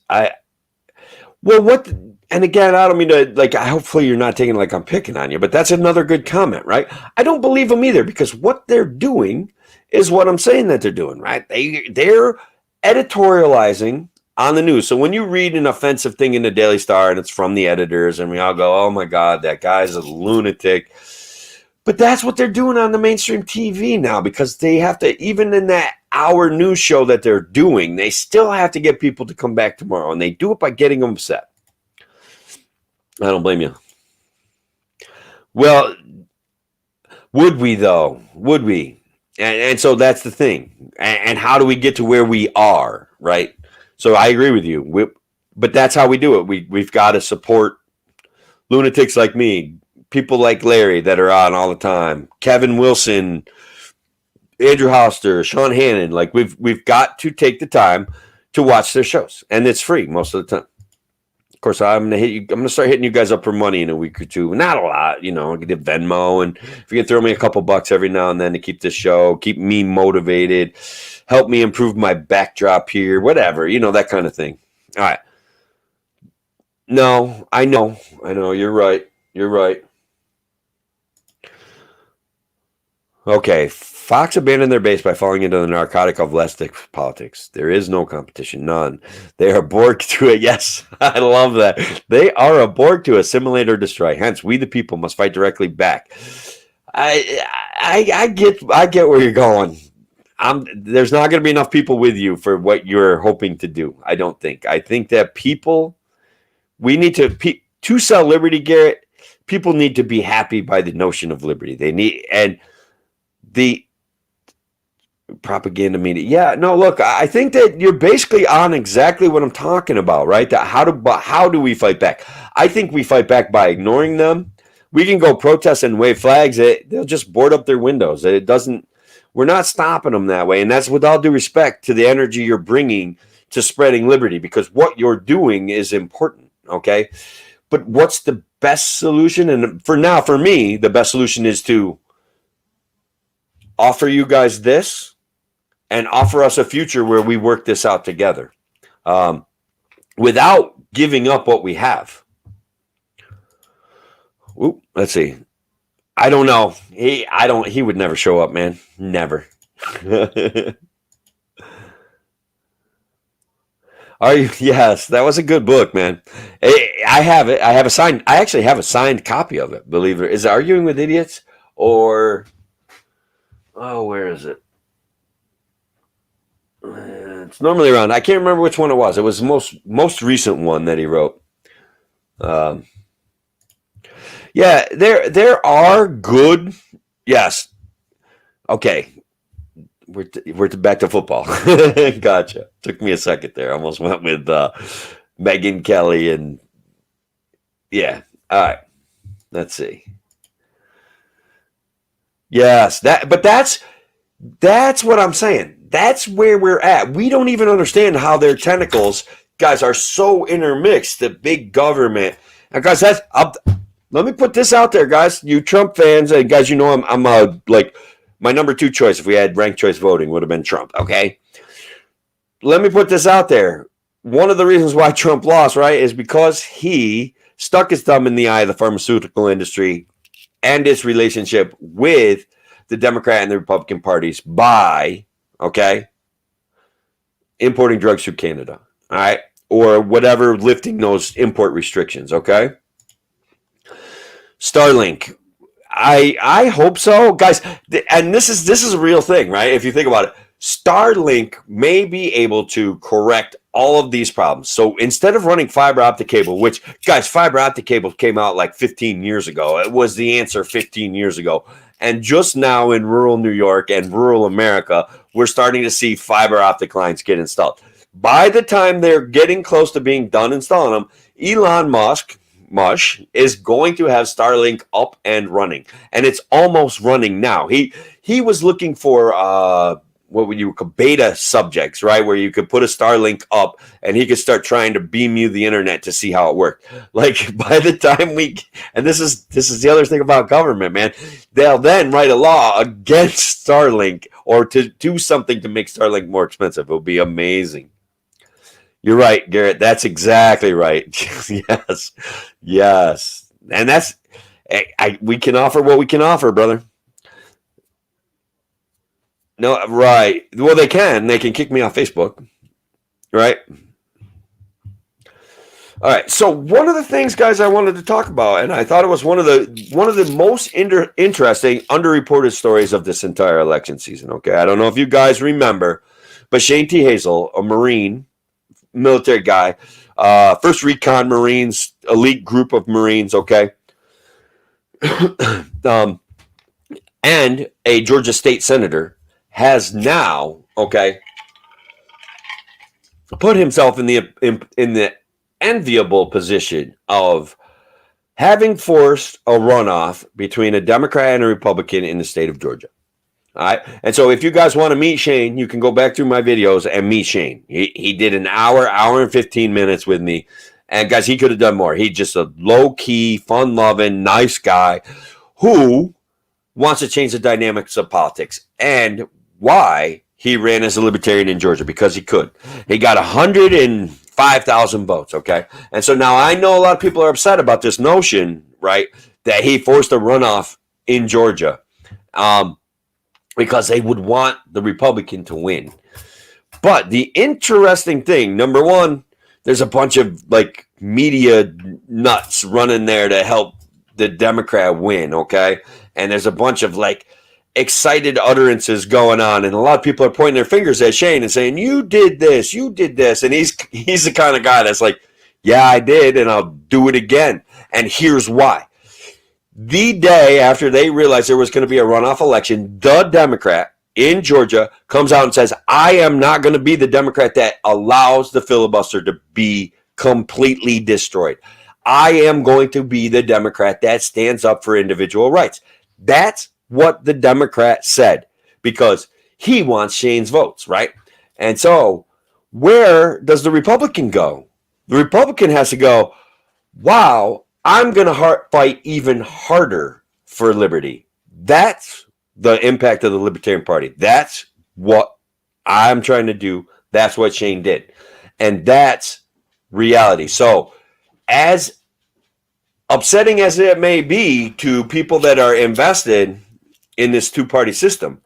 and again, I don't mean to, hopefully you're not taking like I'm picking on you, but that's another good comment, right? I don't believe them either, because what they're doing is what I'm saying that they're doing, right? They're editorializing on the news. So when you read an offensive thing in the Daily Star and it's from the editors, and we all go, oh my God, that guy's a lunatic. But that's what they're doing on the mainstream TV now, because they have to, even in that hour news show that they're doing, they still have to get people to come back tomorrow, and they do it by getting them upset. I don't blame you. Well, would we though? Would we? And so that's the thing. And how do we get to where we are, right? So I agree with you. But that's how we do it. We've got to support lunatics like me, people like Larry that are on all the time, Kevin Wilson, Andrew Hoster, Sean Hannon. Like we've got to take the time to watch their shows, and it's free most of the time. Of course, I'm gonna start hitting you guys up for money in a week or two. Not a lot, I get Venmo, and if you can throw me a couple bucks every now and then to keep this show, keep me motivated, help me improve my backdrop here, whatever, that kind of thing. All right. No, I know. You're right. Okay, Fox abandoned their base by falling into the narcotic of lestic politics. There is no competition, none. They are Borg to it. Yes, I love that. They are a Borg to assimilate or destroy. Hence, we the people must fight directly back. I get where you're going. There's not going to be enough people with you for what you're hoping to do. I don't think. I think that we need to sell liberty, Garrett. People need to be happy by the notion of liberty. They need, and the propaganda media. Yeah, no, look, I think that you're basically on exactly what I'm talking about, right? How do we fight back? I think we fight back by ignoring them. We can go protest and wave flags. They'll just board up their windows. We're not stopping them that way. And that's with all due respect to the energy you're bringing to spreading liberty, because what you're doing is important, okay? But what's the best solution? And for now, for me, the best solution is to offer you guys this and offer us a future where we work this out together, without giving up what we have. Ooh, let's see. I don't know. He would never show up, man. Never. Are you? Yes, that was a good book, man. I have it. I actually have a signed copy of it. Believe it. Is it Arguing with Idiots or? Oh, where is it? It's normally around. I can't remember which one it was. It was the most recent one that he wrote. Yeah, there are good. Yes. Okay. We're back to football. Gotcha. Took me a second there. Almost went with Megyn Kelly and yeah. All right. Let's see. Yes, that's what I'm saying. That's where we're at. We don't even understand how their tentacles, guys, are so intermixed. The big government, and guys, let me put this out there, guys. You Trump fans, and guys, you know I'm like my number 2 choice if we had ranked choice voting would have been Trump. Okay, let me put this out there. One of the reasons why Trump lost, right, is because he stuck his thumb in the eye of the pharmaceutical industry and its relationship with the Democrat and the Republican parties by, okay, importing drugs through Canada, all right, or whatever, lifting those import restrictions, okay? Starlink, I hope so, guys, and this is a real thing, right? If you think about it, Starlink may be able to correct all of these problems. So instead of running fiber optic cable, which, guys, fiber optic cable came out like 15 years ago. It was the answer 15 years ago. And just now in rural New York and rural America, we're starting to see fiber optic lines get installed. By the time they're getting close to being done installing them, Elon Musk is going to have Starlink up and running. And it's almost running now. He was looking for what would you call beta subjects, right? Where you could put a Starlink up and he could start trying to beam you the internet to see how it worked. Like by the time and this is the other thing about government, man, they'll then write a law against Starlink or to do something to make Starlink more expensive. It'll be amazing. You're right, Garrett. That's exactly right. Yes. And that's, we can offer what we can offer, brother. No, right. Well, they can kick me off Facebook, right? All right. So one of the things, guys, I wanted to talk about, and I thought it was one of the most interesting, underreported stories of this entire election season. Okay, I don't know if you guys remember, but Shane T. Hazel, a Marine, military guy, first recon Marines, elite group of Marines. Okay, and a Georgia state senator, has now, okay, put himself in the enviable position of having forced a runoff between a Democrat and a Republican in the state of Georgia. All right. And so if you guys want to meet Shane, you can go back through my videos and meet Shane. He did an hour and 15 minutes with me. And guys, he could have done more. He's just a low-key, fun-loving, nice guy who wants to change the dynamics of politics. And why he ran as a libertarian in Georgia, because he could. He got 105,000 votes, okay? And so now I know a lot of people are upset about this notion, right, that he forced a runoff in Georgia because they would want the Republican to win. But the interesting thing, number one, there's a bunch of like media nuts running there to help the Democrat win, okay? And there's a bunch of like excited utterances going on, and a lot of people are pointing their fingers at Shane and saying, you did this, and he's the kind of guy that's like, yeah, I did, and I'll do it again, and here's why. The day after they realized there was going to be a runoff election, the Democrat in Georgia comes out and says, I am not going to be the Democrat that allows the filibuster to be completely destroyed. I am going to be the Democrat that stands up for individual rights. That's what the Democrat said. because he wants Shane's votes, right? And so where does the Republican go? The Republican has to go, wow, I'm going to fight even harder for liberty. That's the impact of the Libertarian Party. That's what I'm trying to do. That's what Shane did. And that's reality. So, as upsetting as it may be to people that are invested in this two-party system,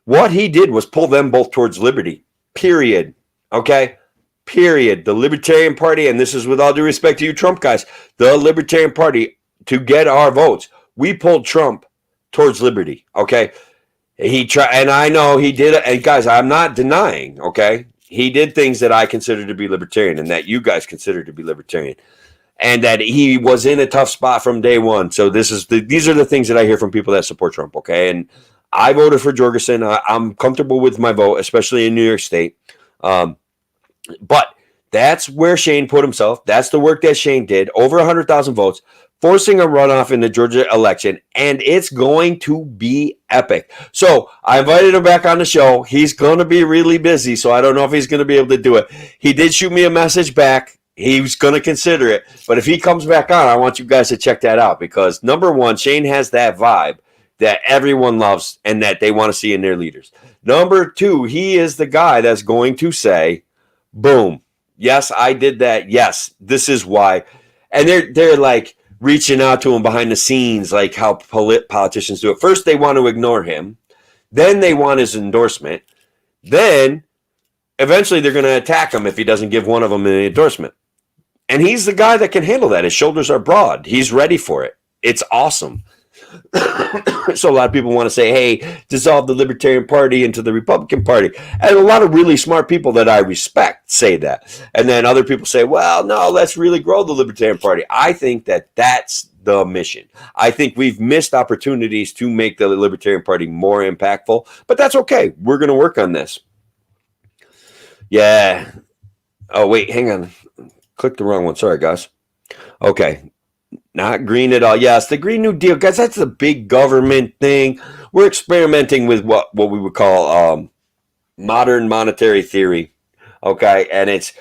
what he did was pull them both towards liberty, period. Okay? Period. The Libertarian Party, and this is with all due respect to you Trump guys, the Libertarian Party, to get our votes, we pulled Trump towards liberty. Okay? He tried, and I know he did it. And guys, I'm not denying, okay? He did things that I consider to be libertarian and that you guys consider to be libertarian. And that he was in a tough spot from day one. So these are the things that I hear from people that support Trump, okay? And I voted for Jorgensen. I'm comfortable with my vote, especially in New York State. But that's where Shane put himself. That's the work that Shane did. Over 100,000 votes, forcing a runoff in the Georgia election, and it's going to be epic. So I invited him back on the show. He's going to be really busy, so I don't know if he's going to be able to do it. He did shoot me a message back. He's going to consider it. But if he comes back on, I want you guys to check that out because, number one, Shane has that vibe that everyone loves and that they want to see in their leaders. Number two, he is the guy that's going to say, boom, yes, I did that. Yes, this is why. And they're like reaching out to him behind the scenes, like how politicians do it. First, they want to ignore him. Then they want his endorsement. Then eventually they're going to attack him if he doesn't give one of them an endorsement. And he's the guy that can handle that. His shoulders are broad. He's ready for it. It's awesome. So a lot of people want to say, hey, dissolve the Libertarian Party into the Republican Party. And a lot of really smart people that I respect say that. And then other people say, well, no, let's really grow the Libertarian Party. I think that that's the mission. I think we've missed opportunities to make the Libertarian Party more impactful. But that's okay. We're going to work on this. Yeah. Oh, wait, hang on. Clicked the wrong one. Sorry, guys. Okay. Not green at all. Yes, the Green New Deal, guys, that's a big government thing. We're experimenting with what we would call modern monetary theory, okay? And it's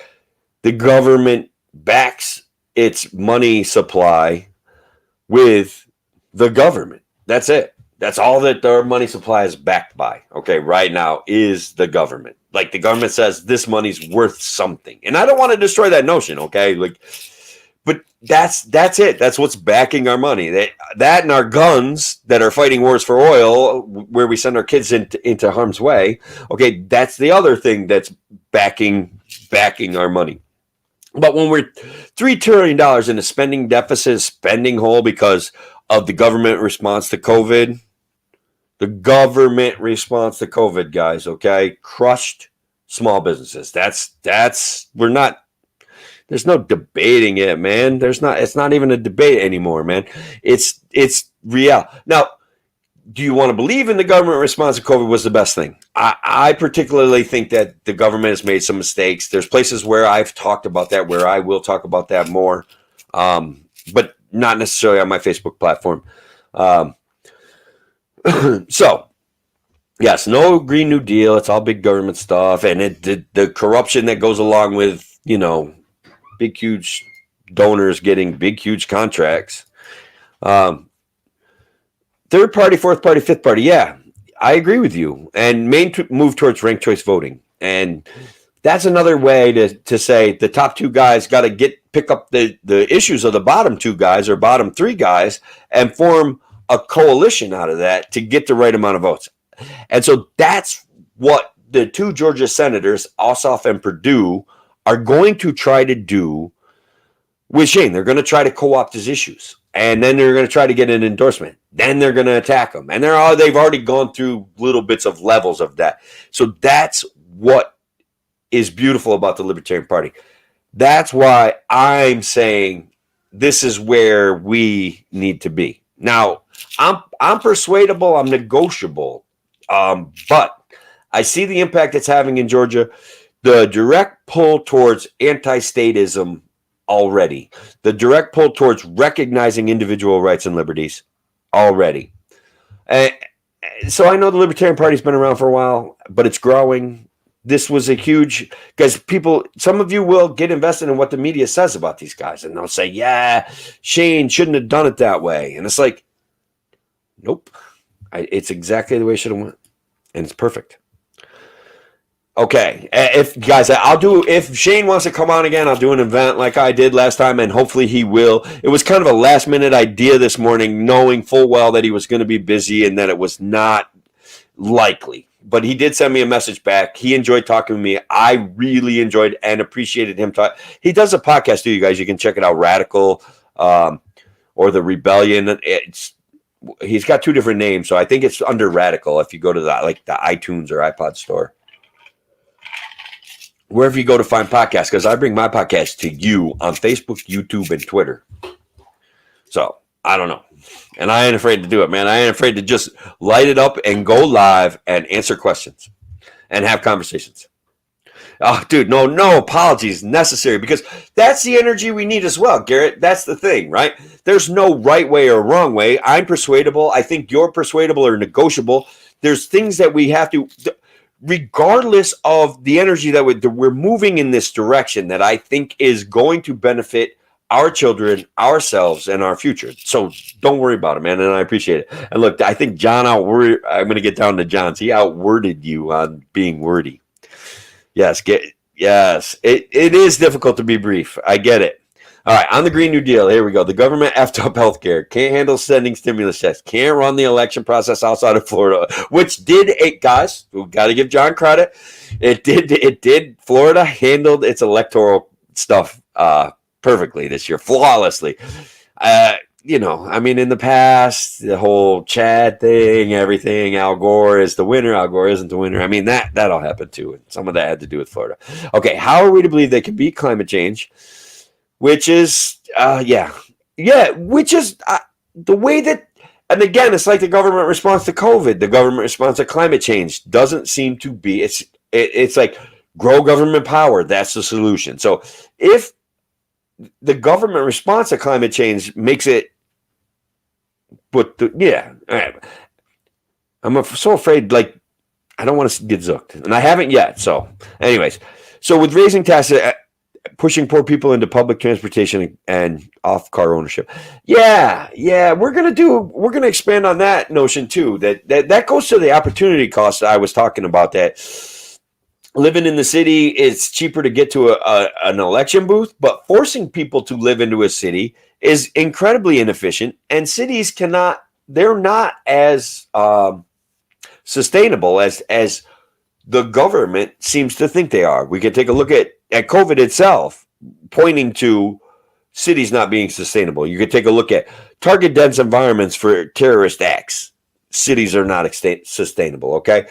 the government backs its money supply with the government. That's it. That's all that their money supply is backed by, okay, right now is the government. Like the government says this money's worth something. And I don't want to destroy that notion, okay? But that's it. That's what's backing our money. That and our guns that are fighting wars for oil, where we send our kids into harm's way. Okay, that's the other thing that's backing our money. But when we're $3 trillion in a spending deficit, spending hole because of the government response to COVID, guys, okay, crushed small businesses. We're not. There's no debating it, man. It's not even a debate anymore, man. It's real. Now, do you want to believe in the government response to COVID was the best thing? I particularly think that the government has made some mistakes. There's places where I've talked about that, where I will talk about that more, but not necessarily on my Facebook platform. So, yes, no Green New Deal. It's all big government stuff. And the corruption that goes along with, big, huge donors getting big, huge contracts. Third party, fourth party, fifth party. Yeah, I agree with you. And move towards ranked choice voting. And that's another way to say the top two guys got to pick up the issues of the bottom two guys or bottom three guys and form a coalition out of that to get the right amount of votes. And so that's what the two Georgia senators, Ossoff and Perdue, are going to try to do with Shane. They're going to try to co-opt his issues. And then they're going to try to get an endorsement. Then they're going to attack him. And they've already gone through little bits of levels of that. So that's what is beautiful about the Libertarian Party. That's why I'm saying this is where we need to be. Now, I'm persuadable, I'm negotiable. But I see the impact it's having in Georgia. The direct pull towards anti-statism already. The direct pull towards recognizing individual rights and liberties already. So I know the Libertarian Party's been around for a while, but it's growing. This was a huge, because people, some of you will get invested in what the media says about these guys, and they'll say, yeah, Shane shouldn't have done it that way. And it's like, nope, it's exactly the way it should have went, and it's perfect. Okay, if guys, if Shane wants to come on again, I'll do an event like I did last time, and hopefully he will. It was kind of a last minute idea this morning, knowing full well that he was going to be busy and that it was not likely. But he did send me a message back. He enjoyed talking to me. I really enjoyed and appreciated him talk. He does a podcast too, you guys. You can check it out, Radical or The Rebellion. He's got two different names, so I think it's under Radical if you go to the iTunes or iPod store. Wherever you go to find podcasts, because I bring my podcast to you on Facebook, YouTube, and Twitter. So, I don't know. And I ain't afraid to do it, man. I ain't afraid to just light it up and go live and answer questions and have conversations. Oh, dude, no apologies necessary, because that's the energy we need as well, Garrett. That's the thing, right? There's no right way or wrong way. I'm persuadable. I think you're persuadable or negotiable. There's things that we have to... regardless of the energy that we're moving in this direction that I think is going to benefit our children, ourselves, and our future. So don't worry about it, man, and I appreciate it. And look, I think John I'm going to get down to John's. He outworded you on being wordy. Yes, it is difficult to be brief. I get it. All right, on the Green New Deal, here we go. The government effed up healthcare, can't handle sending stimulus checks, can't run the election process outside of Florida, which guys, we've got to give John credit. It did. Florida handled its electoral stuff perfectly this year, flawlessly. In the past, the whole Chad thing, everything, Al Gore is the winner, Al Gore isn't the winner. I mean, that all happened too, and some of that had to do with Florida. Okay, how are we to believe they can beat climate change? Which is, which is the way that, and again, it's like the government response to COVID, the government response to climate change doesn't seem to be, it's like grow government power. That's the solution. So if the government response to climate change makes it, I'm so afraid, like, I don't want to get zooked, and I haven't yet. So anyways, with raising taxes, pushing poor people into public transportation and off car ownership. Yeah. We're going to expand on that notion too. That goes to the opportunity cost that I was talking about, that living in the city, it's cheaper to get to an election booth, but forcing people to live into a city is incredibly inefficient, and cities they're not as sustainable as the government seems to think they are. We can take a look at COVID itself, pointing to cities not being sustainable. You could take a look at target dense environments for terrorist acts. Cities are not sustainable, okay?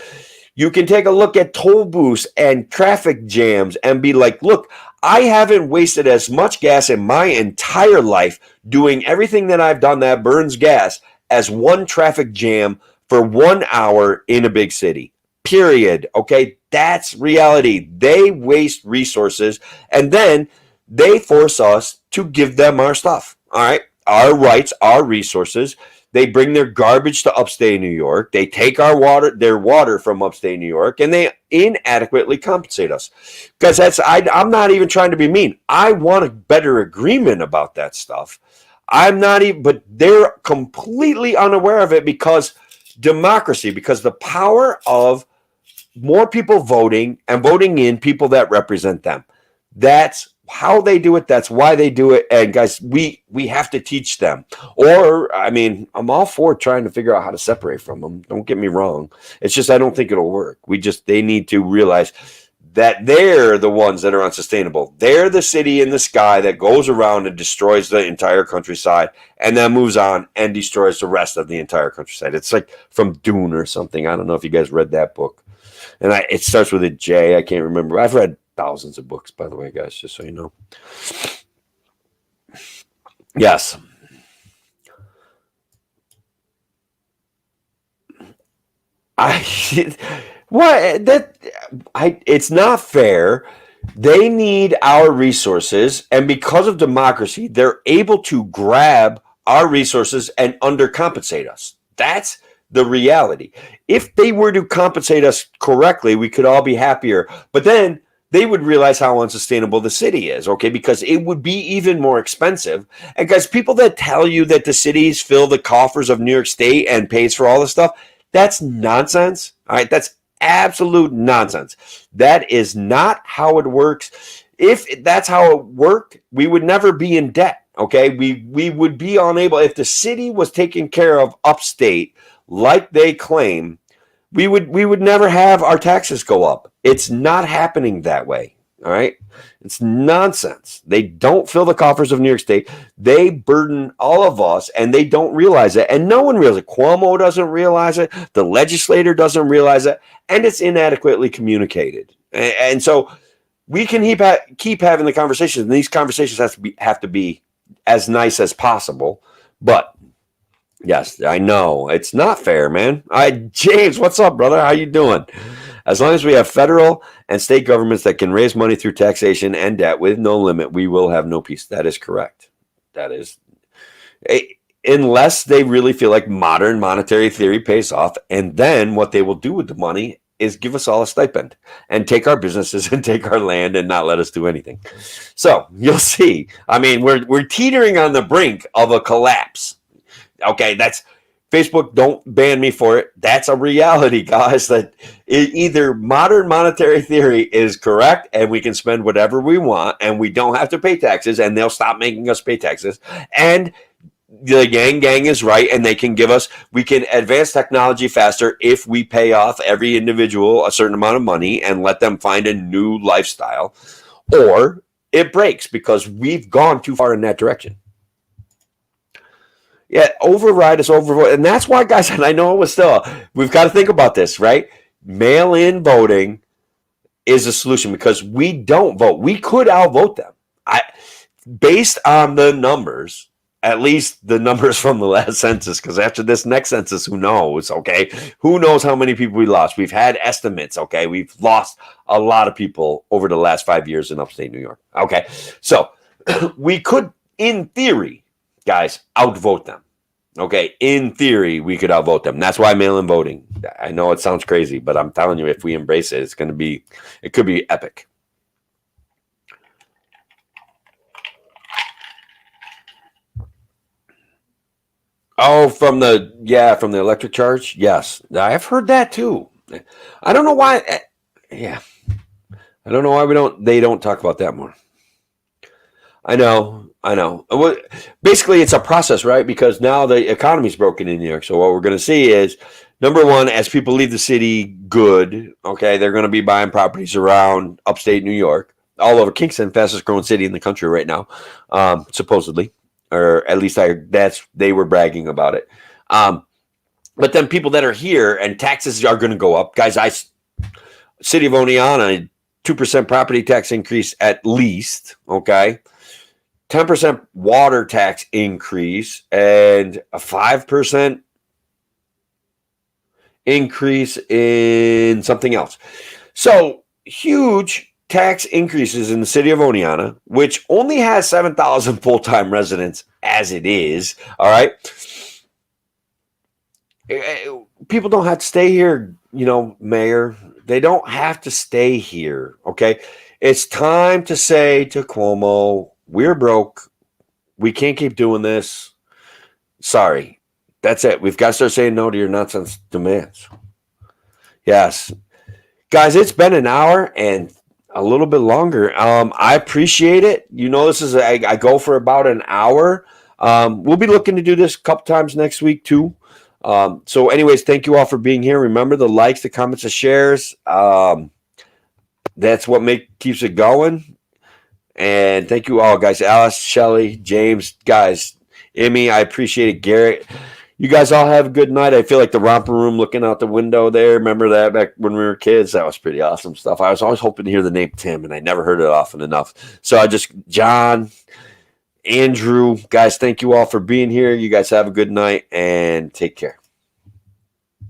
You can take a look at toll booths and traffic jams and be like, look, I haven't wasted as much gas in my entire life doing everything that I've done that burns gas as one traffic jam for 1 hour in a big city. Period. Okay, that's reality. They waste resources, and then they force us to give them our stuff. All right, our rights, our resources. They bring their garbage to upstate New York. They take their water from upstate New York, and they inadequately compensate us. Because I'm not even trying to be mean. I want a better agreement about that stuff. But they're completely unaware of it because democracy, because the power of more people voting and voting in people that represent them. That's how they do it. That's why they do it. And guys, we have to teach them. I'm all for trying to figure out how to separate from them. Don't get me wrong. It's just I don't think it'll work. They need to realize that they're the ones that are unsustainable. They're the city in the sky that goes around and destroys the entire countryside and then moves on and destroys the rest of the entire countryside. It's like from Dune or something. I don't know if you guys read that book. And it starts with a J. I can't remember. I've read thousands of books, by the way, guys, just so you know. Yes. It's not fair. They need our resources, and because of democracy, they're able to grab our resources and undercompensate us. the reality. If they were to compensate us correctly, we could all be happier. But then they would realize how unsustainable the city is, okay? Because it would be even more expensive. And guys, people that tell you that the cities fill the coffers of New York State and pays for all this stuff, that's nonsense. All right, that's absolute nonsense. That is not how it works. If that's how it worked, we would never be in debt, okay? We would be unable, if the city was taking care of upstate like they claim, we would never have our taxes go up. It's not happening that way. All right. It's nonsense. They don't fill the coffers of New York State. They burden all of us and they don't realize it. And no one realizes it. Cuomo doesn't realize it. The legislator doesn't realize it. And it's inadequately communicated. And so we can keep having the conversations. And these conversations have to be as nice as possible. But yes, I know. It's not fair, man. James, what's up, brother? How you doing? As long as we have federal and state governments that can raise money through taxation and debt with no limit, we will have no peace. That is correct. That is, unless they really feel like modern monetary theory pays off, and then what they will do with the money is give us all a stipend and take our businesses and take our land and not let us do anything. So you'll see. I mean, we're teetering on the brink of a collapse. Okay, that's Facebook. Don't ban me for it. That's a reality, guys, that either modern monetary theory is correct and we can spend whatever we want and we don't have to pay taxes and they'll stop making us pay taxes, and the gang is right and we can advance technology faster if we pay off every individual a certain amount of money and let them find a new lifestyle, or it breaks because we've gone too far in that direction. Yeah, override is overvote. And that's why, guys, and I know it was still, we've got to think about this, right? Mail-in voting is a solution because we don't vote. We could outvote them. Based on the numbers, at least the numbers from the last census, because after this next census, who knows, okay? Who knows how many people we lost? We've had estimates, okay? We've lost a lot of people over the last 5 years in upstate New York, okay? So we could, in theory, guys, outvote them. Okay, in theory, we could outvote them. That's why mail-in voting. I know it sounds crazy, but I'm telling you, if we embrace it, it could be epic. Oh, from the electric charge? Yes, I've heard that too. I don't know why. Yeah, I don't know why they don't talk about that more. I know. Basically, it's a process, right? Because now the economy's broken in New York. So what we're going to see is, number one, as people leave the city good, okay, they're going to be buying properties around upstate New York, all over Kingston, fastest growing city in the country right now, supposedly, or at least they were bragging about it. But then people that are here and taxes are going to go up, guys. City of Oneonta, 2% property tax increase at least, okay. 10% water tax increase and a 5% increase in something else. So huge tax increases in the city of Oneonta, which only has 7,000 full-time residents as it is. All right. People don't have to stay here, Mayor. They don't have to stay here. Okay. It's time to say to Cuomo, we're broke. We can't keep doing this. Sorry. That's it. We've got to start saying no to your nonsense demands. Yes. Guys, it's been an hour and a little bit longer. I appreciate it. I go for about an hour. We'll be looking to do this a couple times next week too. So anyways, thank you all for being here. Remember the likes, the comments, the shares. That's what keeps it going. And thank you all, guys. Alice, Shelly, James, guys, Emmy, I appreciate it. Garrett, you guys all have a good night. I feel like the romper room looking out the window there. Remember that back when we were kids? That was pretty awesome stuff. I was always hoping to hear the name Tim, and I never heard it often enough. So John, Andrew, guys, thank you all for being here. You guys have a good night and take care.